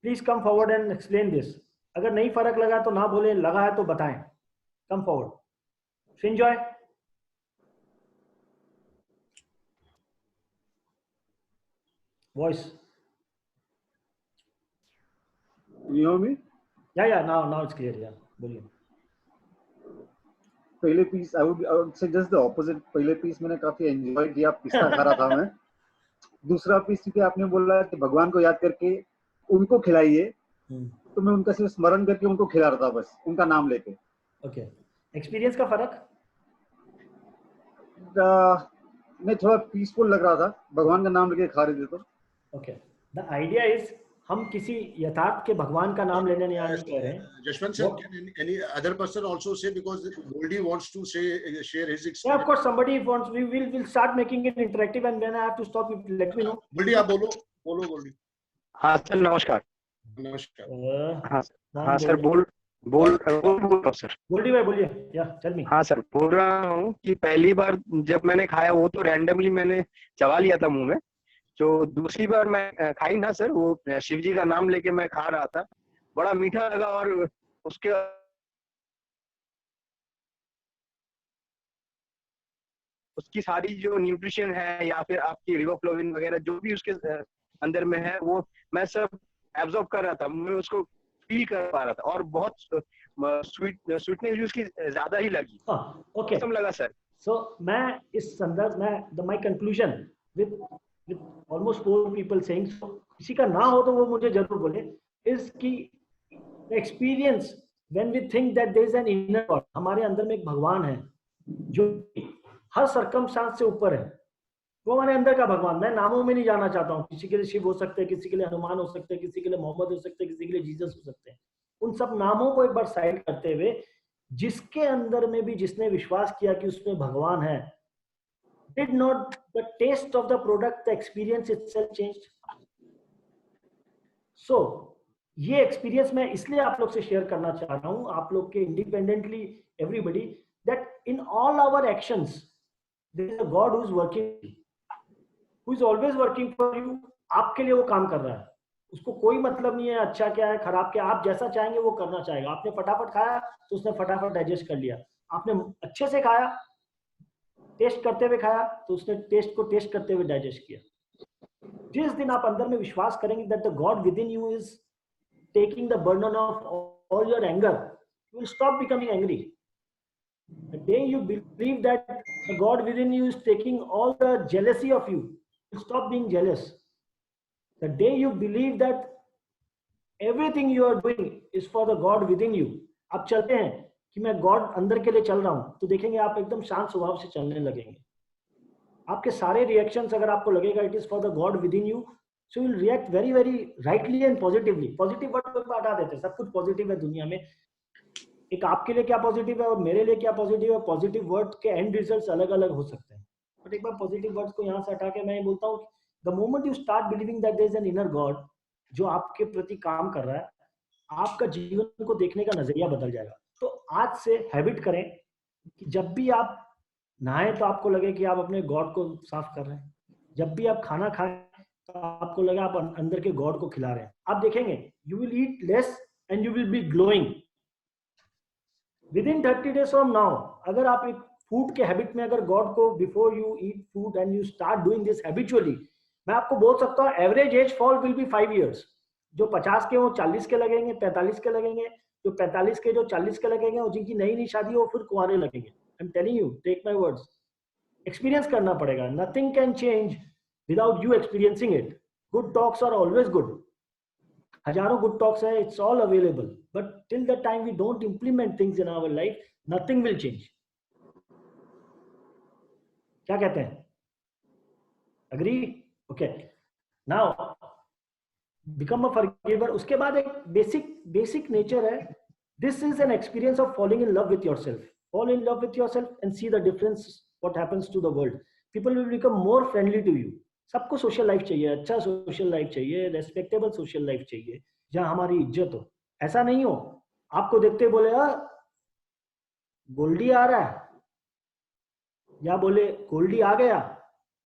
please come forward and explain this. agar nahi farak laga to na bole, laga hai to bataएं. Come forward. Enjoy. Voice. Can you hear me? Yeah, now it's clear. Yeah, बोलिए. पहले piece I would say just the opposite. पहले piece मैंने काफी enjoy किया, पिस्ता खा रहा था मैं. दूसरा पीस क्योंकि आपने बोला कि भगवान को याद करके उनको खिलाइए, तो मैं उनका सिर्फ स्मरण करके उनको खिला रहा था, बस उनका नाम लेके. Okay. एक्सपीरियंस का फर्क? मैं थोड़ा पीसफुल लग रहा था, भगवान का नाम लेके खा रहे थे तो. Okay. The idea is हम किसी यथार्थ के भगवान का नाम लेने नहीं कह रहे हैं. Jashwant sir, can any other person also say, because Goldie wants to say, share his experience? Yeah, of course, somebody wants. We will start making it interactive, and when I have to stop, you let me know. Goldie, आप बोलो Goldie. हाँ sir, नमस्कार. नमस्कार. हाँ sir, बोल रहा हूँ sir. Goldy भाई बोलिए. या टेल मी. हाँ सर, बोल रहा हूँ कि पहली बार जब मैंने खाया वो तो रैंडमली मैंने चबा लिया था मुंह में. जो दूसरी बार मैं खाई ना सर, वो शिव जी का नाम लेके मैं खा रहा था, बड़ा मीठा लगा. और उसके उसकी सारी जो न्यूट्रिशन है या फिर आपकी रिबोफ्लाविन वगैरह जो भी उसके अंदर में है वो मैं सब एब्जॉर्ब कर रहा था, मैं उसको फील कर पा रहा था. और बहुत स्वीटनेस भी उसकी ज्यादा ही लगी. ओके, लगा सर. सो मैं इस संदर्भ में my conclusion with almost 4 people saying, किसी का ना हो तो वो मुझे जरूर बोले, इज की experience when we think that there is an inner God, हमारे अंदर में एक भगवान है जो हर सर्कमस्टांस से ऊपर है. वो हमारे अंदर का भगवान. मैं नामों में नहीं जाना चाहता हूँ. किसी के लिए शिव हो सकते हैं, किसी के लिए हनुमान हो सकते हैं, किसी के लिए मोहम्मद हो सकते हैं, किसी के लिए जीसस हो सकते हैं. उन सब नामों को एक बार साइड करते हुए, जिसके अंदर में भी जिसने विश्वास किया कि उसमें भगवान है, did not the taste of the product, the experience itself changed? So ये एक्सपीरियंस मैं इसलिए आप लोग से शेयर करना चाह रहा हूँ, आप लोग के independently everybody, that in all our actions there is a God who is working, who is always working for you. आपके लिए वो काम कर रहा है. उसको कोई मतलब नहीं है अच्छा क्या है खराब क्या, आप जैसा चाहेंगे वो करना चाहेगा. आपने फटाफट खाया तो उसने फटाफट डाइजेस्ट कर लिया. आपने अच्छे से खाया, टेस्ट करते हुए खाया, तो उसने टेस्ट को टेस्ट करते हुए डाइजेस्ट किया. जिस दिन आप अंदर में विश्वास करेंगे that the God with in you is taking the burden of all your anger, you will stop becoming angry. The day you believe that the God within you is taking all the jealousy of you, you stop being jealous. The day you believe that everything you are doing is for the God within you, आप चलते हैं कि मैं God अंदर के लिए चल रहा हूं, तो देखेंगे आप एकदम शांत स्वभाव से चलने लगेंगे. आपके सारे रिएक्शंस अगर आपको लगेगा it is for the God with in you, so you will react very very rightly and positively. Positive word को हटा देते हैं, सब कुछ पॉजिटिव है दुनिया में. एक आपके लिए क्या पॉजिटिव है और मेरे लिए क्या पॉजिटिव है, पॉजिटिव वर्ड के एंड रिजल्ट्स अलग अलग हो सकते हैं. बट एक बार पॉजिटिव वर्ड्स को यहाँ से हटा के मैं ये बोलता हूँ, the moment you start believing that there is an inner God जो आपके प्रति काम कर रहा है, आपका जीवन को देखने का नजरिया बदल जाएगा। तो आज से हैबिट करें कि जब भी आप नहाए तो आपको लगे कि आप अपने गॉड को साफ कर रहे हैं, जब भी आप खाना खाएं तो आपको लगे आप अंदर के गॉड को खिला रहे हैं। आप देखेंगे you will eat less and you will be glowing with in 30 days from now. अगर आप एक फूड के हैबिट में अगर गॉड को before you eat food and you start doing this habitually, मैं आपको बोल सकता हूँ average age fall will be 5 years। जो 50 के वो 40 के लगेंगे, 45 के लगेंगे, जो 45 के जो 40 के लगेंगे, और जिनकी नई नई शादी हो फिर कुंवारे लगेंगे। I am telling you, take my words, experience करना पड़ेगा। Nothing can change without you experiencing it. Good talks are always good, हजारों गुड टॉक्स है, it's all available, but till the time we don't implement things in our life nothing will change. क्या कहते हैं? Agree? Okay, now become a forgiver. उसके बाद एक basic nature है, this is an experience of falling in love with yourself. Fall in love with yourself and see the difference what happens to the world. People will become more friendly to you. सबको social life चाहिए, अच्छा social life चाहिए, respectable social life चाहिए जहां हमारी इज्जत हो। ऐसा नहीं हो आपको देखते बोले गोल्डी आ रहा है, या बोले गोल्डी आ गया,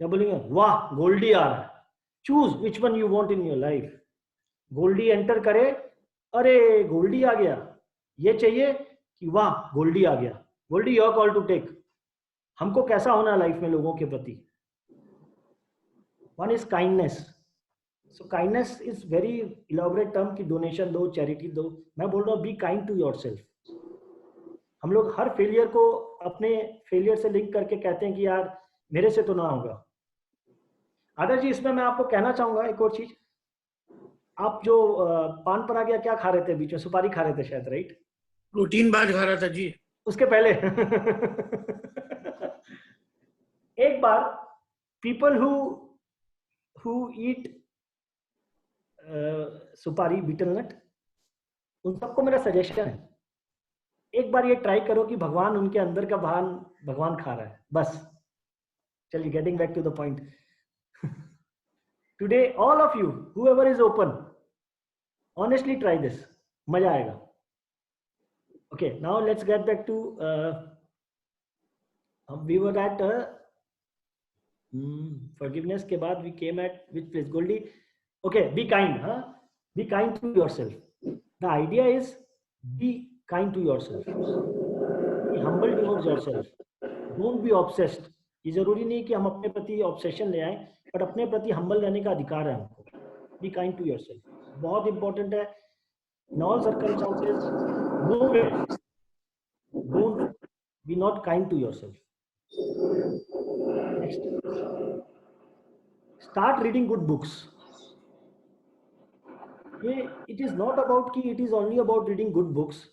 या बोलेंगे वाह गोल्डी आ रहा है। Choose which one you want in your life. Goldy enter करे, अरे गोल्डी आ गया, ये चाहिए कि वाह गोल्डी आ गया। Goldie your call to take. हमको कैसा होना है लाइफ में लोगों के प्रति? One is kindness. So kindness is very elaborate term की डोनेशन दो, चैरिटी दो। मैं बोल रहा हूँ बी काइंड टू योरसेल्फ। हम लोग हर फेलियर को अपने फेलियर से लिंक करके कहते हैं कि यार मेरे से तो ना होगा। आदर्श जी, इसमें मैं आपको कहना चाहूंगा एक और चीज। आप जो पान पराग या क्या खा रहे थे बीच में? सुपारी खा रहे थे शायद, राइट? प्रोटीन बार खा रहा था जी उसके पहले। एक बार पीपल हु ईट सुपारी, बीटल नट, उन सबको मेरा सजेशन है, एक बार ये ट्राई करो कि भगवान उनके अंदर का भगवान खा रहा है। बस चलिए, getting back to the point. Today all of you, whoever is open, honestly try this, मजा आएगा। Okay, now let's get back to we were at forgiveness के बाद we came at which place? Goldie? Okay, be kind, huh? Be kind to yourself. The idea is be kind to yourself. Be humble towards yourself. Don't be obsessed. ये जरूरी नहीं कि हम अपने प्रति obsession ले आए, बट अपने प्रति हम्बल रहने का अधिकार है हमको। बी काइंड टू योरसेल्फ, बहुत इंपॉर्टेंट है। In all circumstances, no way, don't be not kind to yourself. Next, start reading good books. ये इट इज नॉट अबाउट कि it is only about reading good books.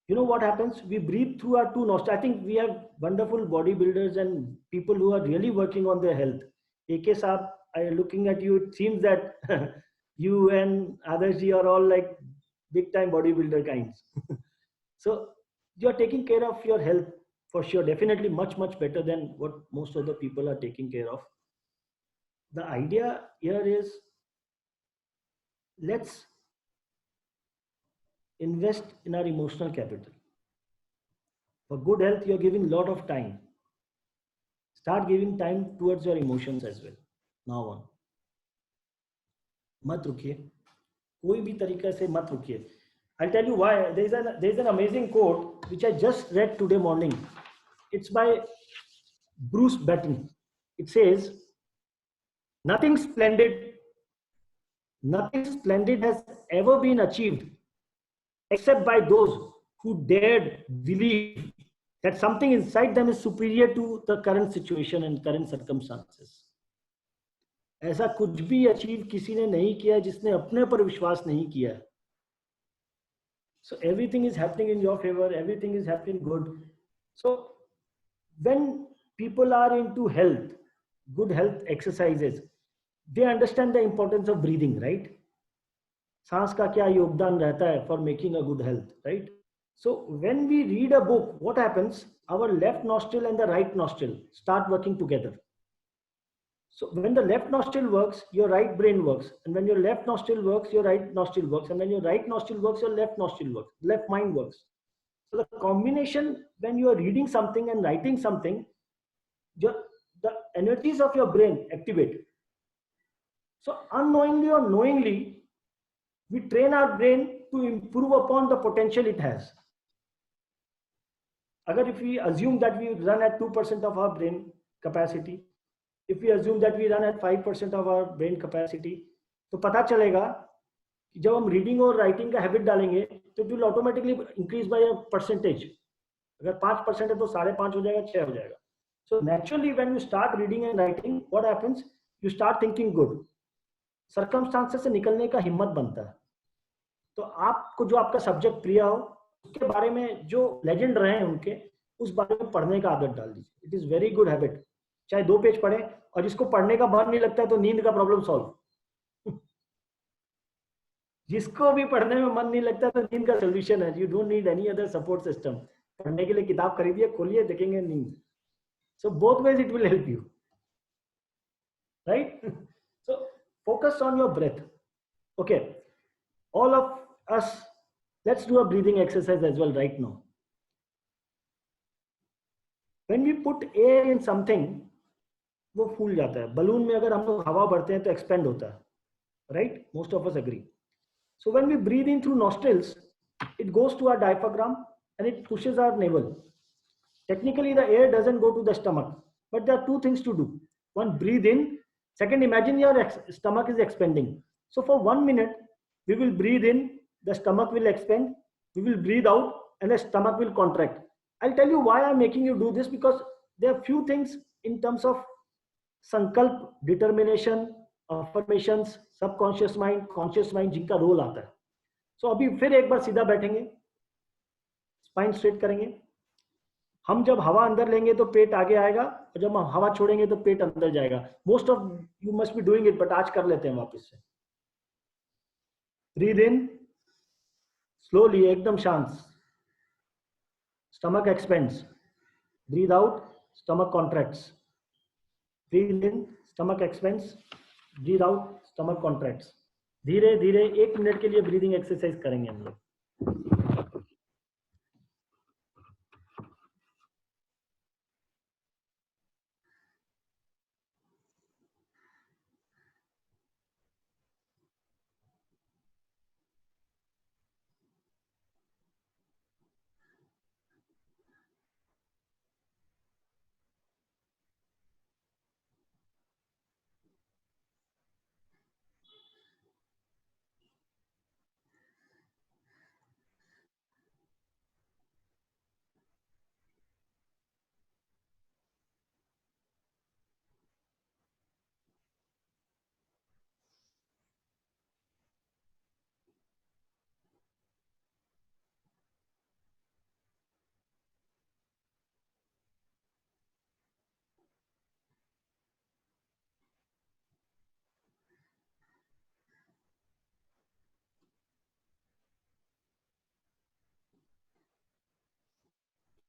You know what happens? We breathe through our two nostrils. I think we have wonderful bodybuilders and people who are really working on their health. AK Saab, looking at you, it seems that you and Adarsh ji are all like big time bodybuilder kinds. So you are taking care of your health for sure. Definitely much better than what most of the people are taking care of. The idea here is, let's invest in our emotional capital. For good health, you are giving a lot of time. Start giving time towards your emotions as well. Now on. मत रुकिए, कोई भी तरीके से मत रुकिए। I'll tell you why. There is an amazing quote which I just read today morning. It's by Bruce Batten. It says, nothing splendid has ever been achieved except by those who dared believe that something inside them is superior to the current situation and current circumstances. ऐसा कुछ भी achieve किसी ने नहीं किया जिसने अपने पर विश्वास नहीं किया। So everything is happening in your favor, everything is happening good. So when people are into health, good health exercises, they understand the importance of breathing, right? सांस का क्या योगदान रहता है for making a good health, right? So when we read a book, what happens? our left nostril and the right nostril start working together. So when the left nostril works, your right brain works. And when your left nostril works, your right nostril works. And when your right nostril works, your left nostril works. Left mind works. So the combination, when you are reading something and writing something, the energies of your brain activate. So unknowingly or knowingly, we train our brain to improve upon the potential it has. If we assume that we run at 2% of our brain capacity, if we assume that we run at 5% of our brain capacity, तो पता चलेगा कि जब हम reading और writing का habit डालेंगे तो it will automatically increase by a percentage. अगर 5% है तो 5.5 हो जाएगा, 6 हो जाएगा. So naturally when you start reading and writing, what happens? You start thinking good. Circumstances से निकलने का हिम्मत बनता है. तो आपको जो आपका सब्जेक्ट प्रिय हो उसके बारे में जो लेजेंड रहे हैं उनके, उस बारे में पढ़ने का आदत डाल दीजिए. It is very good habit. चाहे 2 पेज पढ़े, और जिसको पढ़ने का मन नहीं लगता है तो नींद का प्रॉब्लम सॉल्व. जिसको भी पढ़ने में मन नहीं लगता तो नींद का सोल्यूशन है. You don't need any other support system. पढ़ने के लिए किताब खरीदिए, खोलिए, देखेंगे नींद. So both ways it will help you, right? So focus on your breath. Okay, all of us, let's do a breathing exercise as well right now. When we put air in something, वो फूल जाता है. Balloon में अगर हम लोग हवा भरते हैं तो एक्सपेंड होता है, right? Most of us agree. So when we breathe in through nostrils, it goes to our diaphragm and it pushes our navel. Technically the air doesn't go to the stomach, but there are 2 things to do. One, breathe in. Second, imagine your stomach is expanding. So for 1 minute we will breathe in, the stomach will expand. We will breathe out and the stomach will contract. I'll tell you why I'm making you do this, because there are few things in terms of संकल्प, determination, affirmations, subconscious mind, conscious mind, जिनका role आता है. सो अभी फिर एक बार सीधा बैठेंगे, spine straight करेंगे. हम जब हवा अंदर लेंगे तो पेट आगे आएगा, और जब हम हवा छोड़ेंगे तो पेट अंदर जाएगा. Most of you must be doing it, but आज कर लेते हैं वापस से. ब्रीद इन स्लोली, एकदम शांत. Stomach expends. Breathe out, stomach contracts. Breathe in, stomach expands. Breathe out, stomach contracts. धीरे धीरे 1 मिनट के लिए ब्रीदिंग एक्सरसाइज करेंगे हम लोग.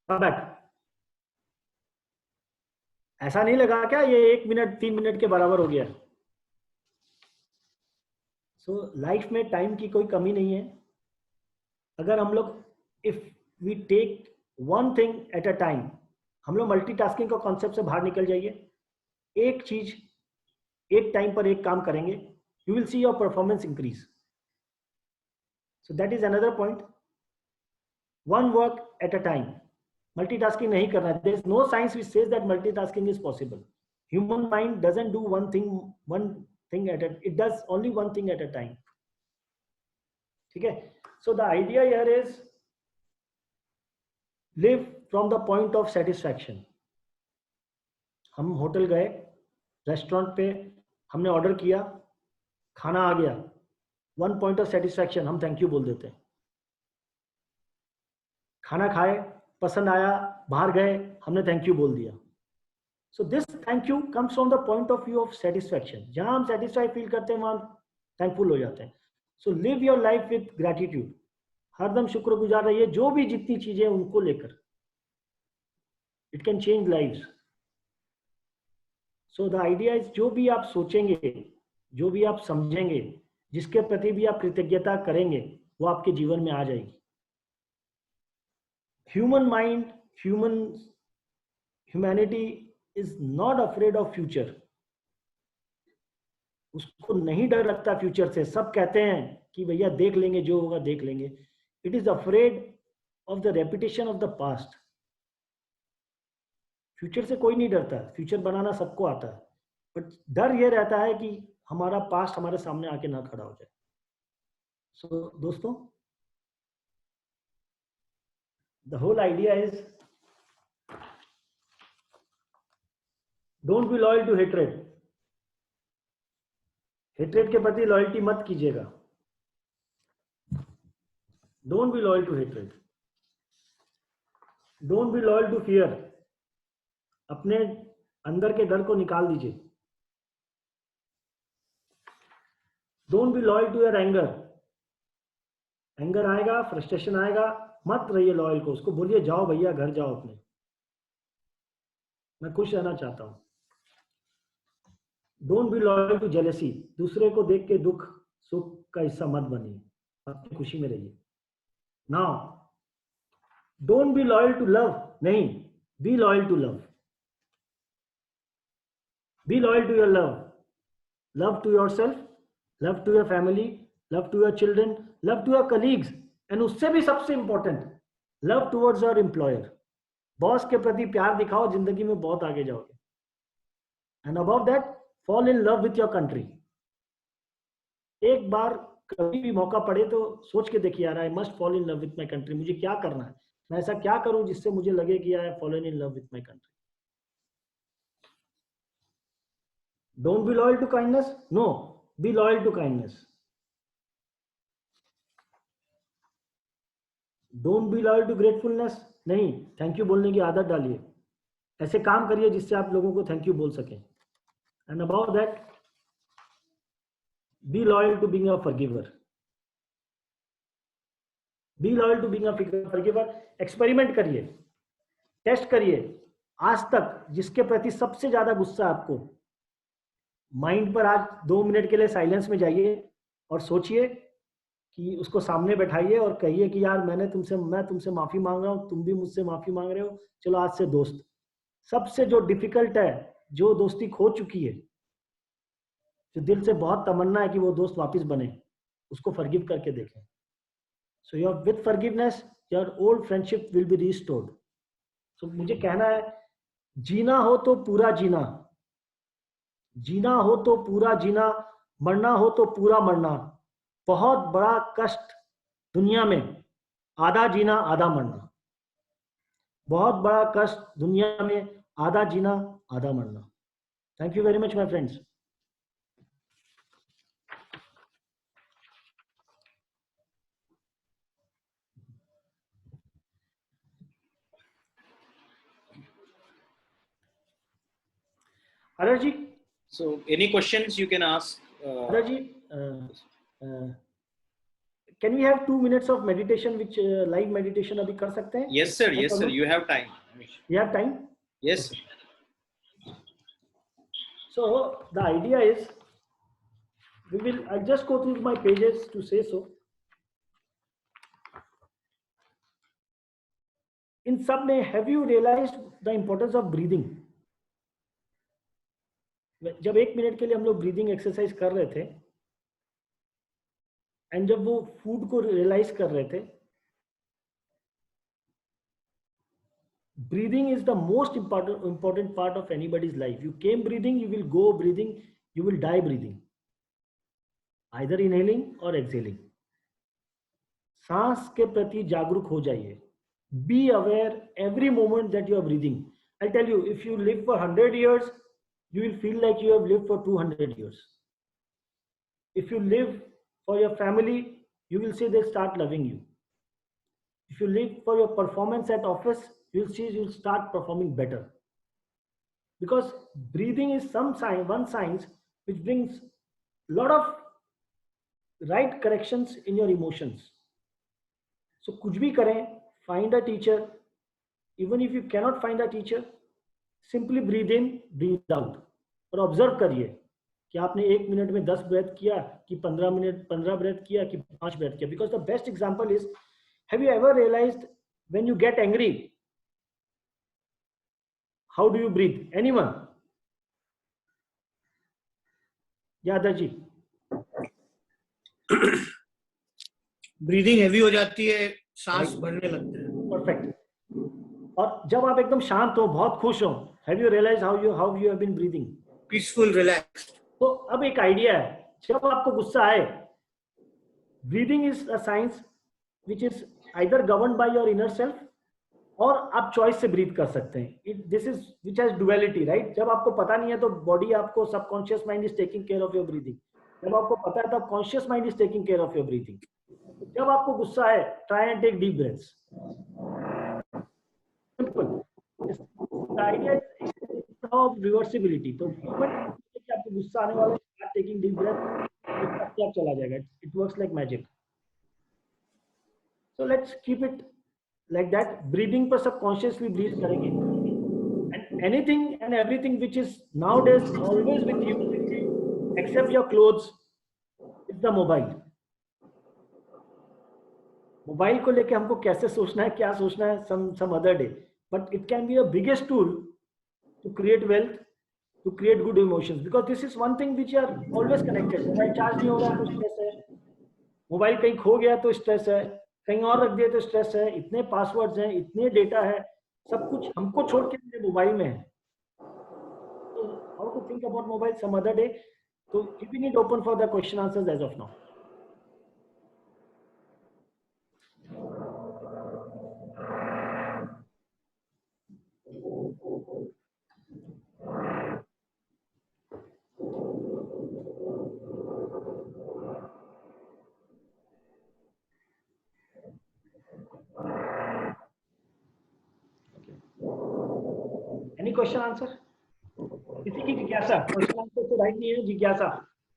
बैक. ऐसा नहीं लगा क्या ये 1 मिनट 3 मिनट के बराबर हो गया? सो लाइफ में टाइम की कोई कमी नहीं है. अगर हम लोग, if we take 1 thing at a time, हम लोग मल्टीटास्किंग का कॉन्सेप्ट से बाहर निकल जाइए. एक चीज एक टाइम पर एक काम करेंगे, you will see your performance increase. So that is another point. 1 work at a time. Multitasking नहीं करना. There is no science which says that multitasking is possible. Human mind doesn't do one thing at a, it does only one thing at a time. ठीक है? So the idea here is live from the point of satisfaction. हम hotel गए, restaurant पे हमने order किया, खाना आ गया. 1 point of satisfaction, हम थैंक यू बोल देते हैं. खाना खाए, पसंद आया, बाहर गए, हमने थैंक यू बोल दिया. So this thank you comes from the point of view of satisfaction. जहां हम सेटिस्फाई फील करते हैं वहां थैंकफुल हो जाते हैं. So live your life with gratitude. हरदम शुक्रगुजार रहिए जो भी जितनी चीजें उनको लेकर. It can change lives. So the idea is जो भी आप सोचेंगे, जो भी आप समझेंगे, जिसके प्रति भी आप कृतज्ञता करेंगे, वो आपके जीवन में आ जाएगी. Human mind, humanity is not afraid of future. उसको नहीं डर लगता फ्यूचर से. सब कहते हैं कि भैया देख लेंगे, जो होगा देख लेंगे. It is afraid of the repetition of the past. Future से कोई नहीं डरता. फ्यूचर बनाना सबको आता है, बट डर ये रहता है कि हमारा पास्ट हमारे सामने आके ना खड़ा हो जाए. सो दोस्तों, the whole idea is don't be loyal to hatred. Hatred के प्रति लॉयल्टी मत कीजिएगा. Don't be loyal to hatred. Don't be loyal to fear. अपने अंदर के डर को निकाल दीजिए. Don't be loyal to your anger. Anger आएगा, फ्रस्ट्रेशन आएगा, मत रहिए लॉयल को. उसको बोलिए जाओ भैया, घर जाओ अपने, मैं खुश रहना चाहता हूं. Don't be loyal to jealousy. दूसरे को देख के दुख सुख का हिस्सा मत बनिए, अपनी खुशी में रहिए. Now don't be loyal to love. नहीं, be loyal to love. Be loyal to your love. Love to yourself, love to your family, love to your children, love to your colleagues, and उससे भी सबसे important, love towards your employer. Boss के प्रति प्यार दिखाओ, जिंदगी में बहुत आगे जाओगे. And above that, fall in love with your country. एक बार कभी भी मौका पड़े तो सोच के देखिए, यार I must fall in love with my country. मुझे क्या करना है, मैं ऐसा क्या करूं जिससे मुझे लगे कि I fallen in love with my country. Don't be loyal to kindness. No, be loyal to kindness. Don't be loyal to gratefulness. नहीं, थैंक यू बोलने की आदत डालिए. ऐसे काम करिए जिससे आप लोगों को थैंक यू बोल सकें. And above that, be loyal to being a forgiver. Be loyal to being a forgiver. Experiment करिए, टेस्ट करिए. आज तक जिसके प्रति सबसे ज्यादा गुस्सा आपको, माइंड पर आज 2 मिनट के लिए साइलेंस में जाइए और सोचिए कि उसको सामने बैठाइए और कहिए कि यार मैं तुमसे माफी मांग रहा हूं, तुम भी मुझसे माफी मांग रहे हो, चलो आज से दोस्त. सबसे जो डिफिकल्ट है, जो दोस्ती खो चुकी है, जो दिल से बहुत तमन्ना है कि वो दोस्त वापस बने, उसको फॉरगिव करके देखें. So your with forgiveness your old friendship will be restored. So मुझे कहना है, जीना हो तो पूरा जीना, जीना हो तो पूरा जीना, मरना हो तो पूरा मरना. बहुत बड़ा कष्ट दुनिया में, आधा जीना आधा मरना. बहुत बड़ा कष्ट दुनिया में, आधा जीना आधा मरना. Thank you very much my friends. Araj ji, So any questions you can ask. Araj ji, can we have 2 minutes of meditation, which live meditation अभी कर सकते हैं? Yes sir, yes sir, you have time. You have time? Yes sir. So the idea is, I'll just go through my pages to say so. In सब में, have you realized the importance of breathing? जब 1 minute के लिए हम लोग breathing exercise कर रहे थे, एंड जब वो फूड को रियलाइज कर रहे थे, breathing is the most important part of anybody's life. You came breathing, you will go breathing, you will die breathing, either inhaling or exhaling. सांस के प्रति जागरूक हो जाइए. Be aware every moment that you are breathing. I'll tell you, if you live for 100 years, you will feel like you have lived for 200 years. If you live for your family, you will see they start loving you. If you live for your performance at office, you'll see you'll start performing better. Because breathing is one science which brings a lot of right corrections in your emotions. So कुछ भी करें, find a teacher, even if you cannot find a teacher, simply breathe in, breathe out, और observe करिए कि आपने 1 minute में 10 breath किया कि 15 ब्रेथ किया कि 5 ब्रेथ किया. Because the best example is, have you ever realised when you get angry, how do you breathe? Anyone? Yadav ji. Breathing heavy हो जाती है, सांस भरने लगते हैं. परफेक्ट. और जब आप एकदम शांत हो, बहुत खुश हो, have you realise how you have been breathing? Peaceful, relaxed. तो अब एक आइडिया है, जब आपको गुस्सा आए, breathing is a science which is either governed by your inner self, और आप चॉइस से ब्रीथ कर सकते हैं. This is which has duality, right? जब आपको पता नहीं है तो बॉडी आपको, subconscious mind is taking care of your breathing. जब आपको पता है तब conscious mind is taking care of your breathing. जब आपको गुस्सा आए, try and take deep breaths. Simple. The idea is of reversibility. तो आपको गुस्सा आने वाला है, टेकिंग डीप ब्रेथ, क्या चला जाएगा. It works like magic. So let's keep it like that. Breathing पर सब कॉन्शियसली ब्रीथ करेंगे. And anything and everything which is nowadays always with you except your clothes is the mobile. Mobile को लेके हमको कैसे सोचना है, क्या सोचना है, some other day, but it can be a biggest tool to create wealth, to create good emotions, because this is one thing which are always connected. Mobile charge नहीं हो रहा तो स्ट्रेस है, मोबाइल कहीं खो गया तो स्ट्रेस है, कहीं और रख दिया तो स्ट्रेस है, इतने पासवर्ड्स हैं, इतने डेटा है, सब कुछ हमको छोड़ के मेरे मोबाइल में है. तो how to think about mobile some other day. तो keeping it open for the question answers as of now. Any question answer? किसी की जिज्ञासा? क्वेश्चन आंसर तो राइट नहीं है, जिज्ञासा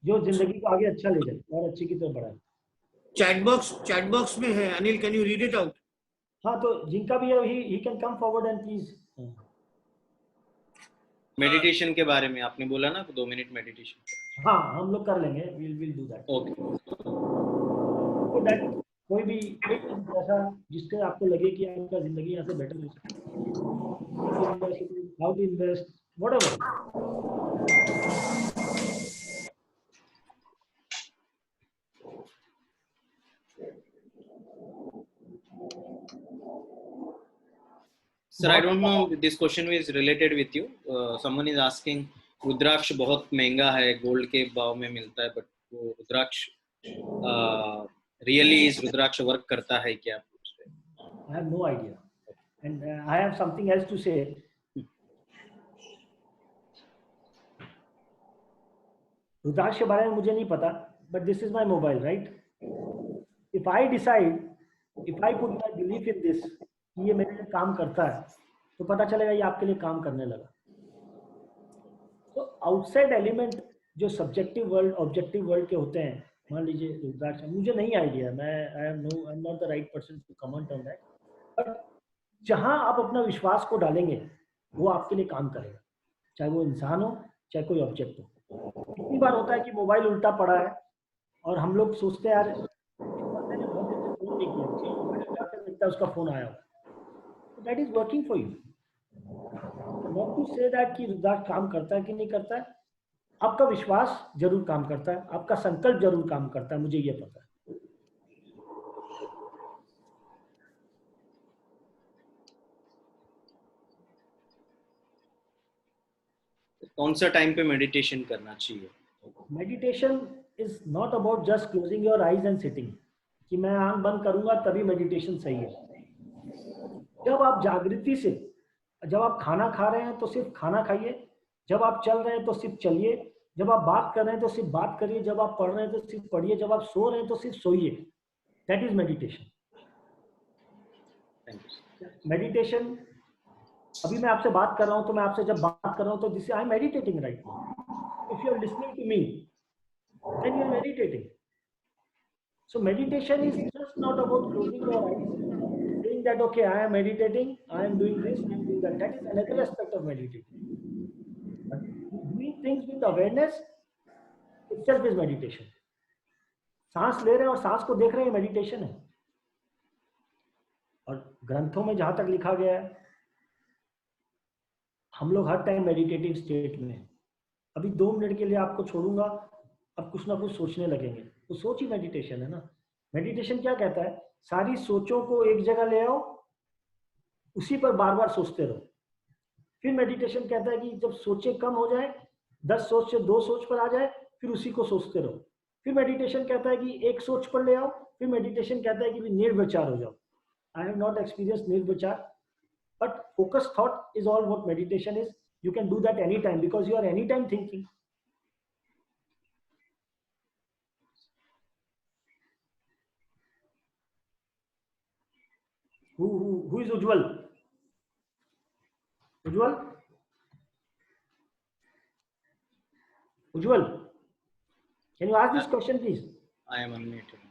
जो जिंदगी को आगे अच्छा ले जाए और अच्छी की तरफ बढ़ाए. चैट बॉक्स में है. Anil, can you read it out? हाँ, तो जिनका भी है, he can come forward and please. Meditation के बारे में आपने बोला ना, 2 मिनट मेडिटेशन. हाँ, हम लोग कर लेंगे. we'll do that. Okay. So that कोई भी ऐसा जिससे आपको लगे कि आपका जिंदगी यहाँ से बेटर हो सके, how to invest, whatever. Sir, I don't know if this question is related with you. Someone is asking, रुद्राक्ष बहुत महंगा है, गोल्ड के भाव में मिलता है, बट वो रुद्राक्ष रियली इस रुद्राक्ष वर्क करता है क्या? I have no idea, and I have something else to say. रुद्राक्ष के बारे में मुझे नहीं पता, but this is my mobile, right? If I decide, if I put my belief in this, कि ये मेरे लिए काम करता है, तो पता चलेगा ये आपके लिए काम करने लगा. तो आउटसाइड एलिमेंट जो सब्जेक्टिव वर्ल्ड, ऑब्जेक्टिव वर्ल्ड के होते हैं, मान लीजिए रुद्राक्ष, मुझे नहीं idea, I am not the right person to comment on that. But जहां आप अपना विश्वास को डालेंगे वो आपके लिए काम करेगा, चाहे वो इंसान हो, चाहे कोई ऑब्जेक्ट हो. कितनी बार होता है कि मोबाइल उल्टा पड़ा है और हम लोग सोचते हैं यार फोन नहीं किया, उसका फोन आया होगा. That is working for you. Not to say that कि रुद्राक्ष काम करता है कि नहीं करता है. आपका विश्वास जरूर काम करता है, आपका संकल्प जरूर काम करता है, मुझे ये पता है. कौन सा टाइम पे मेडिटेशन करना चाहिए? Meditation is not about just closing your eyes and sitting, कि मैं आंख बंद करूंगा तभी मेडिटेशन सही है. जब आप जागृति से, जब आप खाना खा रहे हैं तो सिर्फ खाना खाइए, जब आप चल रहे हैं तो सिर्फ चलिए, जब आप बात कर रहे हैं तो सिर्फ बात करिए, जब आप पढ़ रहे हैं तो सिर्फ पढ़िए, जब आप सो रहे हैं तो सिर्फ सोइए. That is meditation. मेडिटेशन, अभी मैं आपसे बात कर रहा हूं तो मैं आपसे जब बात कर रहा हूं तो this I am meditating right now. If you are listening to me then you are meditating. So meditation is just not about closing your eyes, saying that okay, I am meditating, I am doing this, I am doing that. That is another aspect of meditating. But doing things with awareness itself is meditation. सांस ले रहे हैं और सांस को देख रहे हैं, मेडिटेशन है. और ग्रंथों में जहां तक लिखा गया है, हम लोग हर टाइम मेडिटेटिव स्टेट में हैं. अभी 2 मिनट के लिए आपको छोड़ूंगा, अब कुछ ना कुछ सोचने लगेंगे, तो सोच ही मेडिटेशन है ना. मेडिटेशन क्या कहता है? सारी सोचों को एक जगह ले आओ, उसी पर बार बार सोचते रहो. फिर मेडिटेशन कहता है कि जब सोचें कम हो जाए, 10 सोच से 2 सोच पर आ जाए, फिर उसी को सोचते रहो. फिर मेडिटेशन कहता है कि एक सोच पर ले आओ. फिर मेडिटेशन कहता है कि निर्विचार हो जाओ. आई हैव नॉट एक्सपीरियंस निर्विचार, but focused thought is all what meditation is. You can do that anytime because you are anytime thinking. Who is Ujjwal? Ujjwal? Ujjwal, can you ask this question, please? I am unmuted.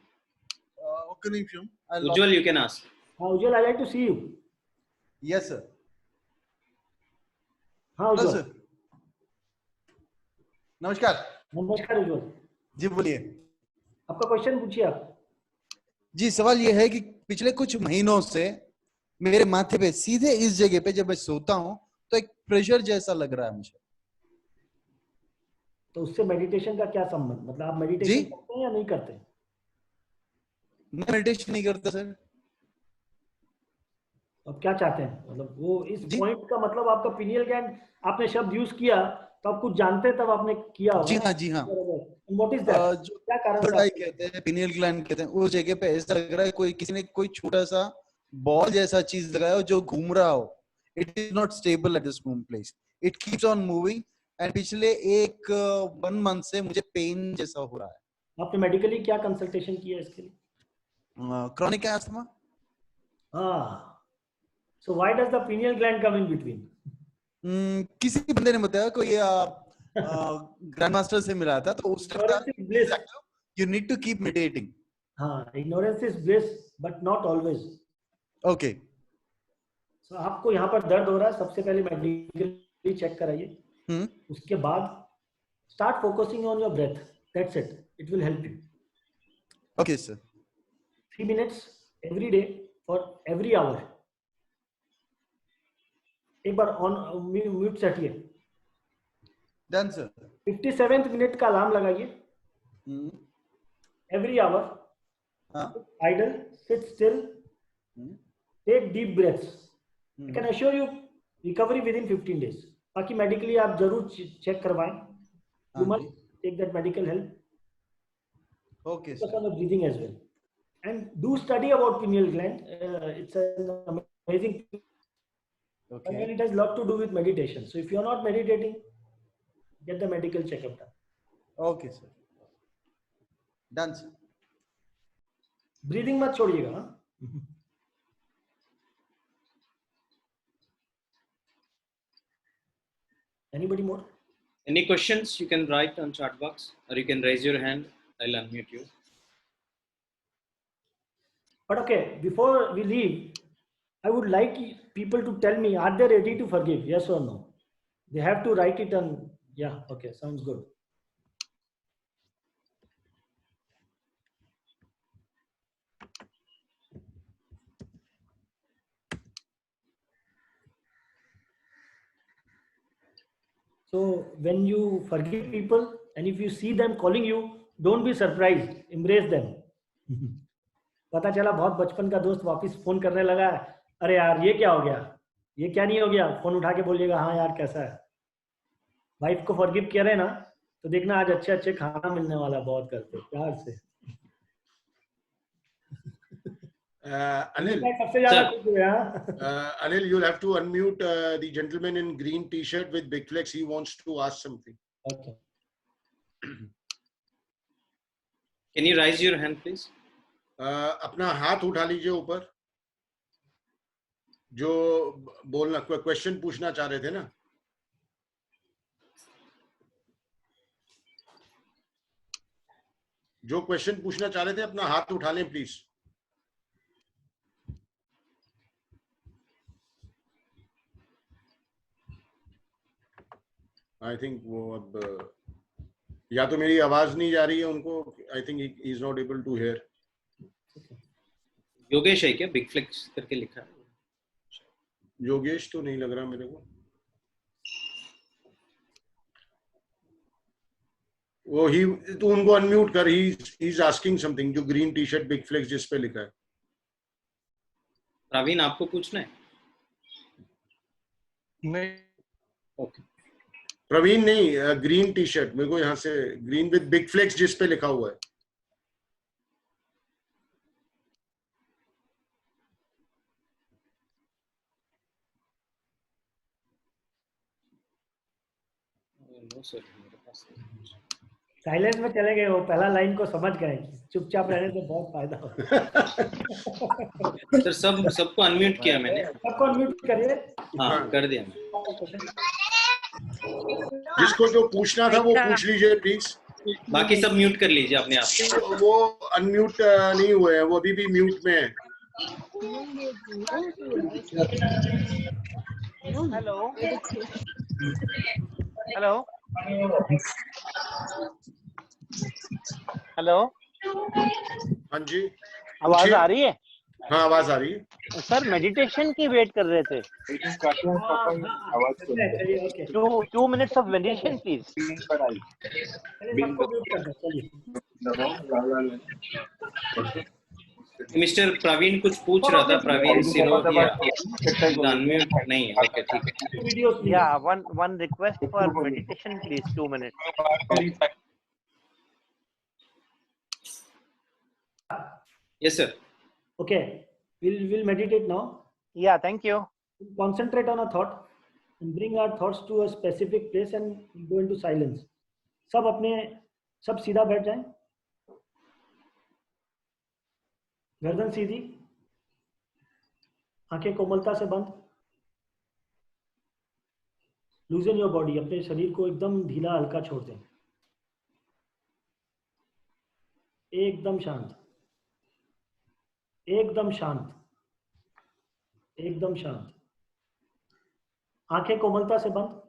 What can you from? Ujjwal, you can ask. Ujjwal, I like to see you. Yes, sir. हाँ hello उज्जवल. Sir. नमस्कार. नमस्कार उज्जवल. जी बोलिए. आपका question पूछिए आप. जी सवाल ये है कि पिछले कुछ महीनों से मेरे माथे पे सीधे इस जगह पे जब मैं सोता हूँ तो एक प्रेशर जैसा लग रहा है मुझे. तो उससे मेडिटेशन का क्या संबंध? मतलब आप मेडिटेशन करते हैं या नहीं करते? मैं मेडिटेशन नहीं करता सर. अब क्या चाहते हैं? मतलब वो इस पॉइंट का मतलब आपका पिनियल ग्लैंड, आपने शब्द यूज किया तो आप कुछ जानते हैं तब आपने किया होगा. जी हाँ, जी हाँ. What is that? जो क्या कारण थर्ड आई कहते हैं, पिनियल ग्लैंड कहते हैं, उस जगह पे ऐसा लग रहा है कोई किसी ने कोई छोटा सा बॉल जैसा चीज लगाया हो जो घूम रहा हो. It is not stable at this place. It keeps on moving and पिछले 1 मंथ से मुझे पेन जैसा हो रहा है. आपने मेडिकली क्या कंसल्टेशन किया इसके लिए? Chronic asthma. हाँ. So why does the pineal gland come in between? किसी बंदे ने बताया, कोई ग्रैंड मास्टर से मिला था तो उसने कहा you need to keep meditating. हाँ, ignorance is bliss but not always. Okay. So आपको यहाँ पर दर्द हो रहा है, सबसे पहले मेडिकली चेक कराइए. उसके बाद start focusing on your breath. That's it. It will help you. Okay sir. 3 minutes every day for every hour. एक बार ऑन म्यूट सेट किए. Done sir. 57th मिनट का अलार्म लगाइए. Every hour. Idle, sit still, take deep breaths. I can assure you recovery within 15 days. बाकी medically आप जरूर check करवाएं. You must take that medical help. Okay sir. Focus on the breathing as well. And do study about pineal gland. It's an amazing thing. Okay. And it has a lot to do with meditation. So if you are not meditating, get the medical checkup done. Okay sir. Done sir. Breathing मत छोड़िएगा. Anybody more? Any questions? You can write on chat box or you can raise your hand. I'll unmute you. But okay, before we leave, I would like people to tell me, are they ready to forgive? Yes or no? They have to write it on. Yeah, okay, sounds good. So when you forgive people and if you see them calling you, don't be surprised, embrace them. पता चला बहुत बचपन का दोस्त वापस phone करने लगा, अरे यार ये क्या हो गया, ये क्या नहीं हो गया, फोन उठा के बोलिएगा हाँ यार कैसा है. वाइफ को फॉरगिव किया रहे ना तो देखना आज अच्छे अच्छे खाना मिलने वाला, बहुत करते प्यार से. Anil, सबसे ज्यादा खुश हुए. Anil, you'll have to unmute the gentleman in green t-shirt with big flex. He wants to ask something. Okay. Can you raise your hand, please? अपना हाथ उठा लीजिए ऊपर, जो बोलना क्वेश्चन पूछना चाह रहे थे ना. जो क्वेश्चन पूछना चाह रहे थे अपना हाथ उठा लें प्लीज. आई थिंक वो अब या तो मेरी आवाज नहीं जा रही है उनको, I think he is not able to hear. Yogesh है क्या? बिग फ्लेक्स करके लिखा है। योगेश तो नहीं लग रहा मेरे को। वो ही तो उनको अनम्यूट कर, ही इज आस्किंग समथिंग, जो green T shirt big flex जिस पे लिखा है। प्रवीण आपको पूछना है? नहीं। ओके। प्रवीण नहीं, ग्रीन टी शर्ट मेरे को यहाँ से, ग्रीन विद बिग फ्लेक्स जिस पे लिखा हुआ है। नो सर, मेरे पास साइलेंस में चले गए, वो पहला लाइन को समझ गए। चुपचाप रहने से बहुत फायदा होता सर सबको अनम्यूट किया मैंने। सबको अनम्यूट करिए। हाँ, कर दिया मैं। जिसको जो पूछना था वो पूछ लीजिए प्लीज। बाकी सब म्यूट कर लीजिए अपने आप से। वो अनम्यूट नहीं हुए हैं, वो अभी भी म्यूट में है। हेलो हेलो हेलो, हाँ जी, आवाज पूछिए। आ रही है? हाँ आवाज आ रही है। सर मेडिटेशन की वेट कर रहे थे। 2 minutes of meditation please. Mister Praveen कुछ पूछ रहा था, प्रवीण सिरोदिया। अनम्यूट नहीं है। ओके, ठीक है। Yeah, one request for meditation please, 2 minutes. Yes sir. Okay, we'll meditate now. Yeah, thank you. Concentrate on a thought and bring our thoughts to a specific place and go into silence. सब सीधा बैठ जाएं, गर्दन सीधी, आंखें कोमलता से बंद। लूजन your body, अपने शरीर को एकदम ढीला हल्का छोड़ दें। एकदम शांत, एकदम शांत, एकदम शांत। आंखें कोमलता से बंद।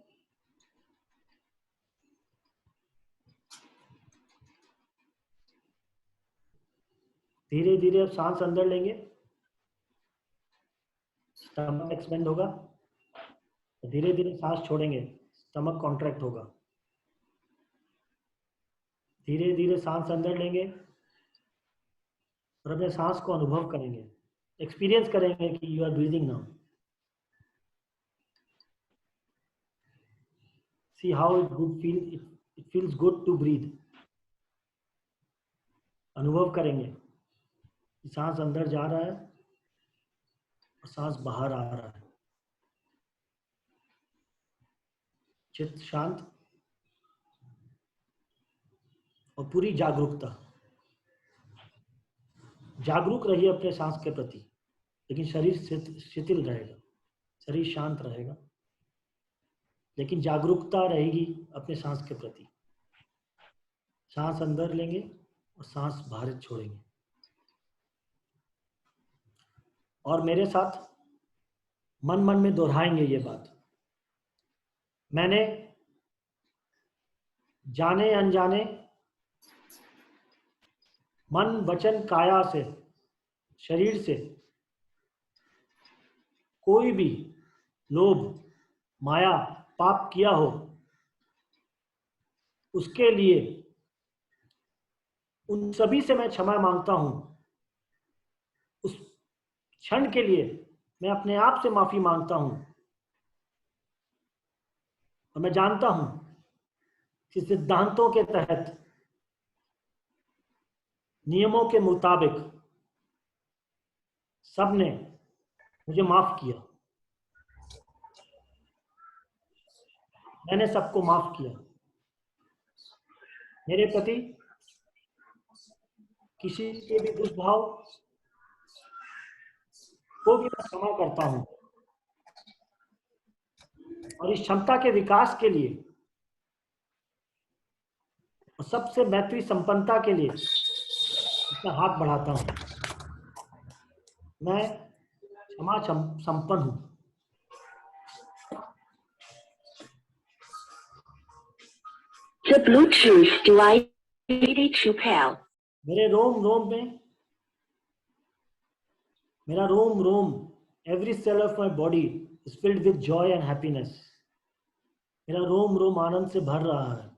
धीरे धीरे अब सांस अंदर लेंगे, स्टमक एक्सपेंड होगा। धीरे धीरे सांस छोड़ेंगे, स्टमक कॉन्ट्रैक्ट होगा। धीरे धीरे सांस अंदर लेंगे और अपने सांस को अनुभव करेंगे, एक्सपीरियंस करेंगे कि you are breathing now. See how it feels good to breathe. अनुभव करेंगे कि सांस अंदर जा रहा है और सांस बाहर आ रहा है। चित्त शांत और पूरी जागरूकता। जागरूक रहिए अपने सांस के प्रति, लेकिन शरीर शिथिल रहेगा, शरीर शांत रहेगा, लेकिन जागरूकता रहेगी अपने सांस के प्रति। सांस अंदर लेंगे और सांस बाहर छोड़ेंगे। और मेरे साथ मन मन में दोहराएंगे ये बात। मैंने जाने अनजाने मन वचन काया से, शरीर से कोई भी लोभ, माया, पाप किया हो, उसके लिए उन सभी से मैं क्षमा मांगता हूं। उस क्षण के लिए मैं अपने आप से माफी मांगता हूं। और मैं जानता हूं कि सिद्धांतों के तहत, नियमों के मुताबिक सबने मुझे माफ किया। मैंने सबको माफ किया। मेरे प्रति किसी के भी दुष्भाव को भी मैं क्षमा करता हूं। और इस क्षमता के विकास के लिए और सबसे मैत्री संपन्नता के लिए अपना हाथ बढ़ाता हूं। मैं क्षमा संपन्न हूं। The Bluetooth device ready to pair. मेरे रोम रोम में, मेरा रोम रोम, every cell of my body is filled with joy and happiness. मेरा रोम रोम आनंद से भर रहा है.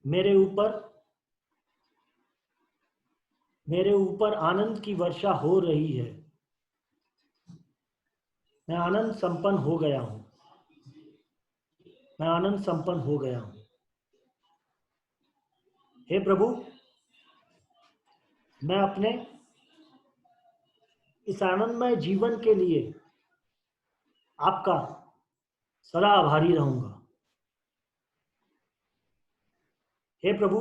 मेरे ऊपर आनंद की वर्षा हो रही है. मैं आनंद संपन्न हो गया हूं. मैं आनंद संपन्न हो गया हूं. हे प्रभु, मैं अपने इस आनंदमय जीवन के लिए आपका सदा आभारी रहूंगा. हे प्रभु,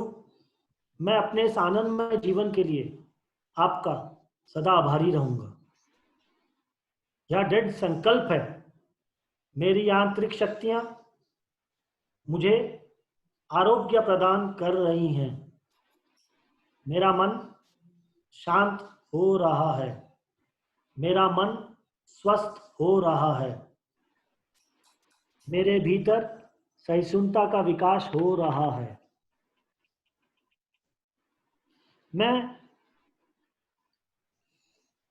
मैं अपने इस आनंदमय जीवन के लिए आपका सदा आभारी रहूंगा. यह दृढ़ संकल्प है. मेरी आंतरिक शक्तियां मुझे आरोग्य प्रदान कर रही हैं. मेरा मन शांत हो रहा है. मेरा मन स्वस्थ हो रहा है. मेरे भीतर सहिष्णुता का विकास हो रहा है. मैं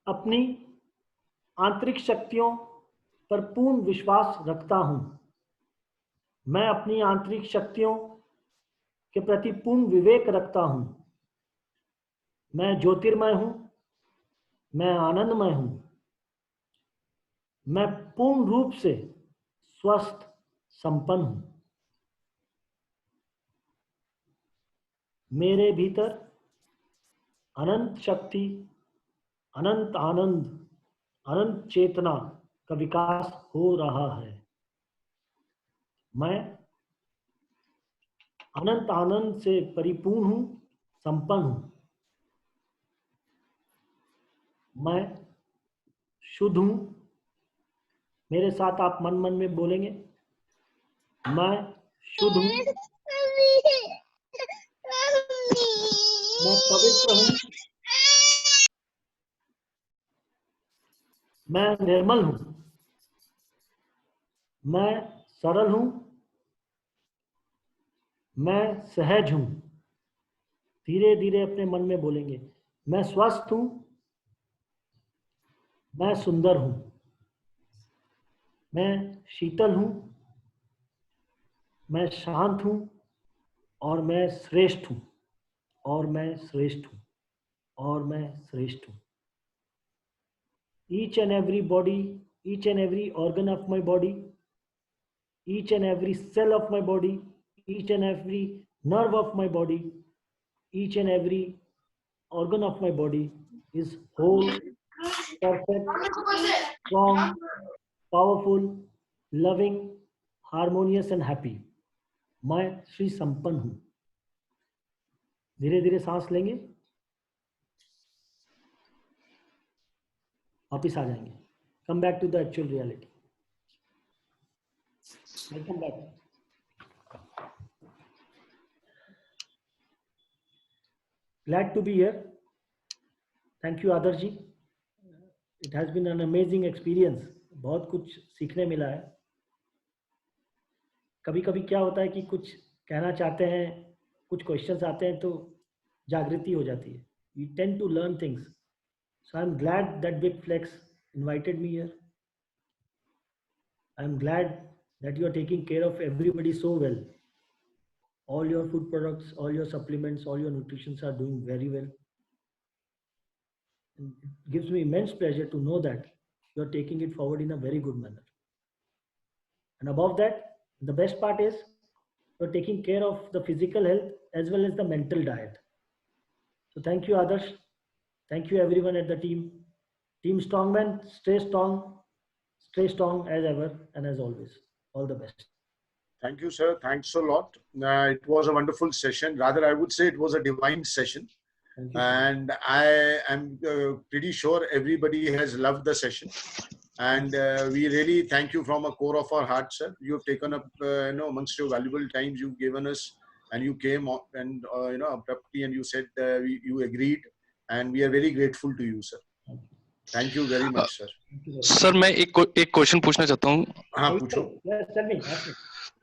अपनी आंतरिक शक्तियों पर पूर्ण विश्वास रखता हूं. मैं अपनी आंतरिक शक्तियों के प्रति पूर्ण विवेक रखता हूं. मैं ज्योतिर्मय हूं. मैं आनंदमय हूं. मैं पूर्ण रूप से स्वस्थ संपन्न हूं. मेरे भीतर अनंत शक्ति, अनंत आनंद, अनंत चेतना का विकास हो रहा है. मैं अनंत आनंद से परिपूर्ण हूं, संपन्न हूं. मैं शुद्ध हूं. मेरे साथ आप मन मन में बोलेंगे, मैं शुद्ध हूं. मैं पवित्र हूं. मैं निर्मल हूं. मैं सरल हूं. मैं सहज हूं. धीरे धीरे अपने मन में बोलेंगे, मैं स्वस्थ हूं. मैं सुंदर हूं. मैं शीतल हूं. मैं शांत हूं. और मैं श्रेष्ठ हूं. और मैं श्रेष्ठ हूं. और मैं श्रेष्ठ हूं. Each and every body, each and every organ of my body, each and every cell of my body, each and every nerve of my body, each and every organ of my body is whole, perfect, strong, powerful, loving, harmonious and happy. मैं श्री संपन्न हूं. धीरे धीरे सांस लेंगे, वापिस आ जाएंगे. Come back to the actual reality. Welcome back. Glad to be here. Thank you Adarsh ji. It has been an amazing experience. बहुत कुछ सीखने मिला है. कभी कभी क्या होता है कि कुछ कहना चाहते हैं, कुछ क्वेश्चंस आते हैं तो जागृति हो जाती है. We tend to learn things. So I'm glad that BigFlex invited me here. I'm glad that you are taking care of everybody so well. All your food products, all your supplements, all your nutritions are doing very well. And it gives me immense pleasure to know that you are taking it forward in a very good manner. And above that, the best part is you are taking care of the physical health as well as the mental diet. So thank you, Adarsh. Thank you everyone at the team. Team Strongman, stay strong as ever and as always. All the best. Thank you, sir. Thanks a lot. It was a wonderful session. Rather, I would say it was a divine session. Thank you. And I am pretty sure everybody has loved the session. And we really thank you from a core of our heart, sir. You have taken up, amongst your valuable times you've given us, and you came and, abruptly, and you said you agreed. And we are very grateful to you, sir. Thank you very much, sir. Sir मैं एक question पूछना चाहता हूँ. हाँ, पूछो.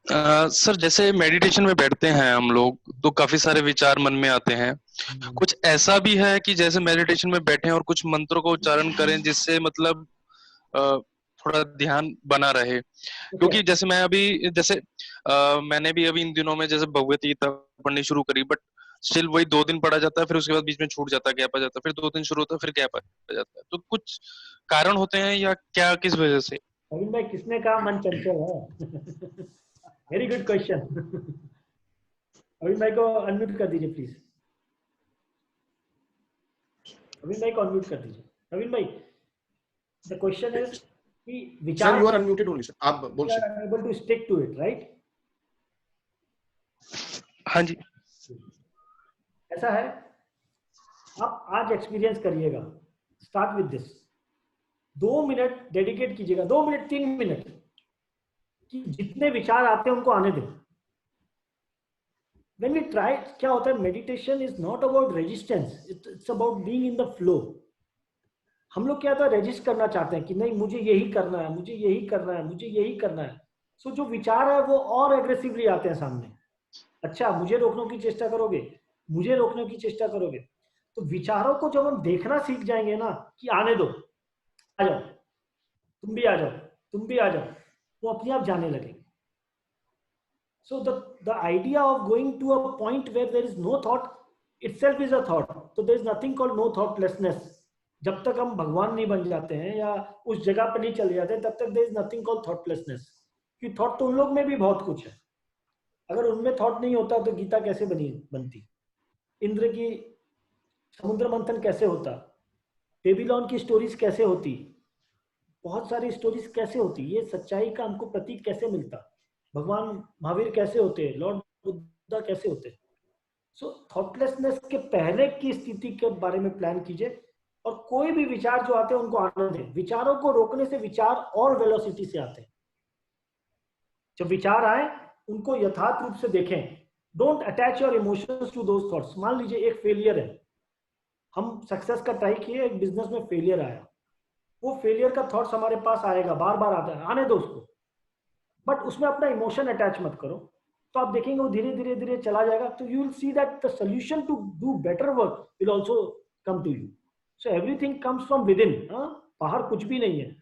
Sir जैसे meditation में बैठते हैं हम लोग तो काफी सारे विचार मन में आते हैं। कुछ ऐसा भी है कि जैसे मेडिटेशन में बैठे और कुछ मंत्रों का उच्चारण करें जिससे मतलब थोड़ा ध्यान बना रहे, क्योंकि जैसे मैं अभी जैसे मैंने भी अभी इन दिनों में जैसे भगवत गीता पढ़नी शुरू करी, बट स्टिल वही 2 दिन पढ़ा जाता है, फिर उसके बाद बीच में छूट जाता है, गैप आ जाता है, फिर 2 दिन शुरू होता है, फिर गैप आ जाता है। तो कुछ कारण होते हैं या क्या, किस वजह से? अरविंद भाई, किसने कहा मन चंचल है? Very good question. अरविंद भाई को अनम्यूट कर दीजिए प्लीज। अरविंद भाई को अनम्यूट कर दीजिए। अरविंद भाई, द क्वेश्चन इज कि विचार, sir you are unmuted only sir, आप बोल सकते हैं। Able to stick to it, right? हाँ जी। ऐसा है, आप आज एक्सपीरियंस करिएगा, start with this, 2 minute dedicate कीजिएगा, 2 मिनट 3 मिनट, कि जितने विचार आते हैं उनको आने दें। When we try, क्या होता है, meditation is not about resistance, it's about being in the flow. हम लोग क्या होता है, रेजिस्ट करना चाहते हैं कि नहीं मुझे यही करना है, मुझे यही करना है, मुझे यही करना है। सो जो विचार है वो और एग्रेसिवली आते हैं सामने। अच्छा, मुझे रोकने की चेष्टा करोगे, मुझे रोकने की चेष्टा करोगे, तो विचारों को जब हम देखना सीख जाएंगे ना कि आने दो, आ जाओ, तुम भी आ जाओ, तुम भी आ जाओ, वो अपने आप जाने लगेंगे। So the idea of going to a point where there is no thought itself is a thought. So there is nothing called no thoughtlessness. जब तक हम भगवान नहीं बन जाते हैं या उस जगह पर नहीं चले जाते तब तक there is nothing called thoughtlessness. कि थॉट तो उन लोग में भी बहुत कुछ है। अगर उनमें थॉट नहीं होता तो गीता कैसे बनती? इंद्र की समुद्र मंथन कैसे होता? बेबीलोन की स्टोरीज कैसे होती? बहुत सारी स्टोरीज कैसे होती? ये सच्चाई का हमको प्रतीक कैसे मिलता? भगवान महावीर कैसे होते? लॉर्ड बुद्धा कैसे होते? सो थॉटलेसनेस के पहले की स्थिति के बारे में प्लान कीजिए, और कोई भी विचार जो आते हैं उनको आने दें। विचारों को रोकने से विचार और वेलोसिटी से आते हैं। जब विचार आए उनको यथार्थ रूप से देखें। Don't attach your emotions to those thoughts. मान लीजिए एक फेलियर है, हम सक्सेस का ट्राई किए, एक बिजनेस में फेलियर आया, वो फेलियर का थॉट्स हमारे पास आएगा, बार बार आता है, आने दो उसको, बट उसमें अपना इमोशन अटैच मत करो। तो आप देखेंगे वो धीरे धीरे धीरे चला जाएगा। तो you will see that the solution to do better work will also come to you. So everything comes from within. बाहर कुछ भी नहीं है।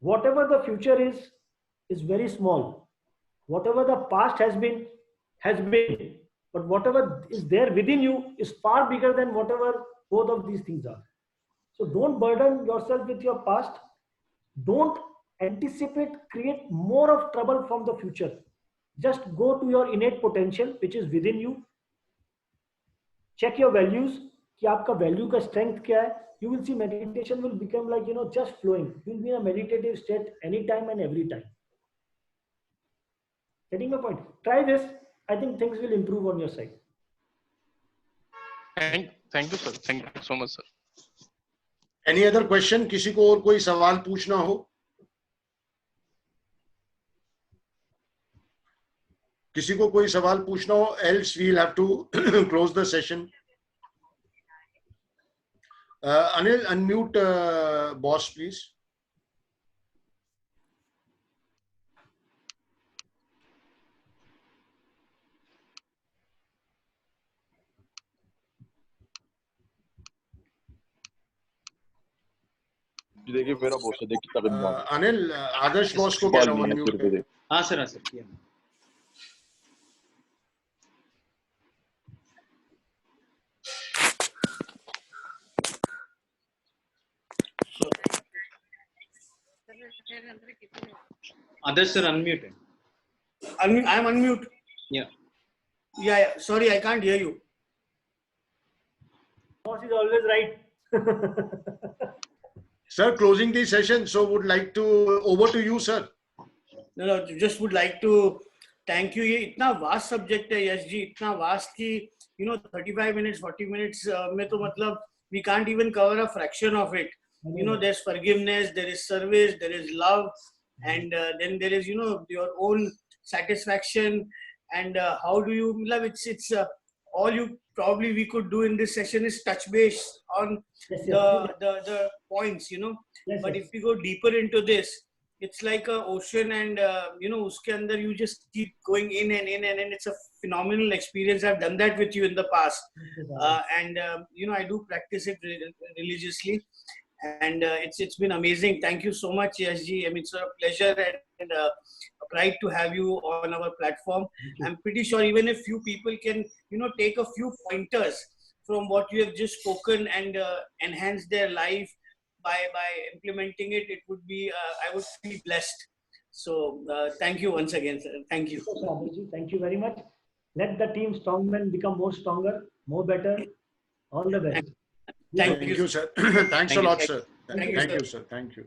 Whatever the future is very small, whatever the past has been, but whatever is there within you is far bigger than whatever both of these things are. So don't burden yourself with your past, don't anticipate, create more of trouble from the future. Just go to your innate potential which is within you. Check your values, कि आपका value का strength क्या है. You will see meditation will become like, just flowing. You will be in a meditative state anytime and every time. Getting the point? Try this. I think things will improve on your side. Thank you sir. Thank you so much sir. Any other question? किसी को और कोई सवाल पूछना हो? किसी को कोई सवाल पूछना हो, else we'll have to close the session. Anil, unmute boss please. देखिए मेरा बॉस है, देखिए कितना अनिल, आदर्श बॉस को कह रहा हूं अनम्यूट कर। हाँ सर किया। Others sir unmuted. I am unmute. Yeah. Sorry, I can't hear you. Boss is always right. Sir, closing the session, so would like to over to you, sir. No, just would like to thank you. ये इतना vast subject है यश जी, इतना vast कि 35 minutes, 40 minutes में तो मतलब we can't even cover a fraction of it. There's forgiveness, there is service, there is love, and then there is your own satisfaction, and how do you love it's all you probably we could do in this session is touch base on the points, Yes, but yes. if we go deeper into this, it's like a ocean, and you know, uske andar you just keep going in and in, and it's a phenomenal experience. I've done that with you in the past, and you know, I do practice it religiously, and it's been amazing. Thank you so much, Yashji. I mean, it's a pleasure and a pride to have you on our platform. I'm pretty sure even if few people can, you know, take a few pointers from what you have just spoken and enhance their life by implementing it, it would be, I would feel blessed. So thank you once again, sir. Thank you. Thank you very much. Let the team strongmen become more stronger, more better. All the best. Thank you, sir. Thanks a lot, sir. Thank you, sir. Thank you.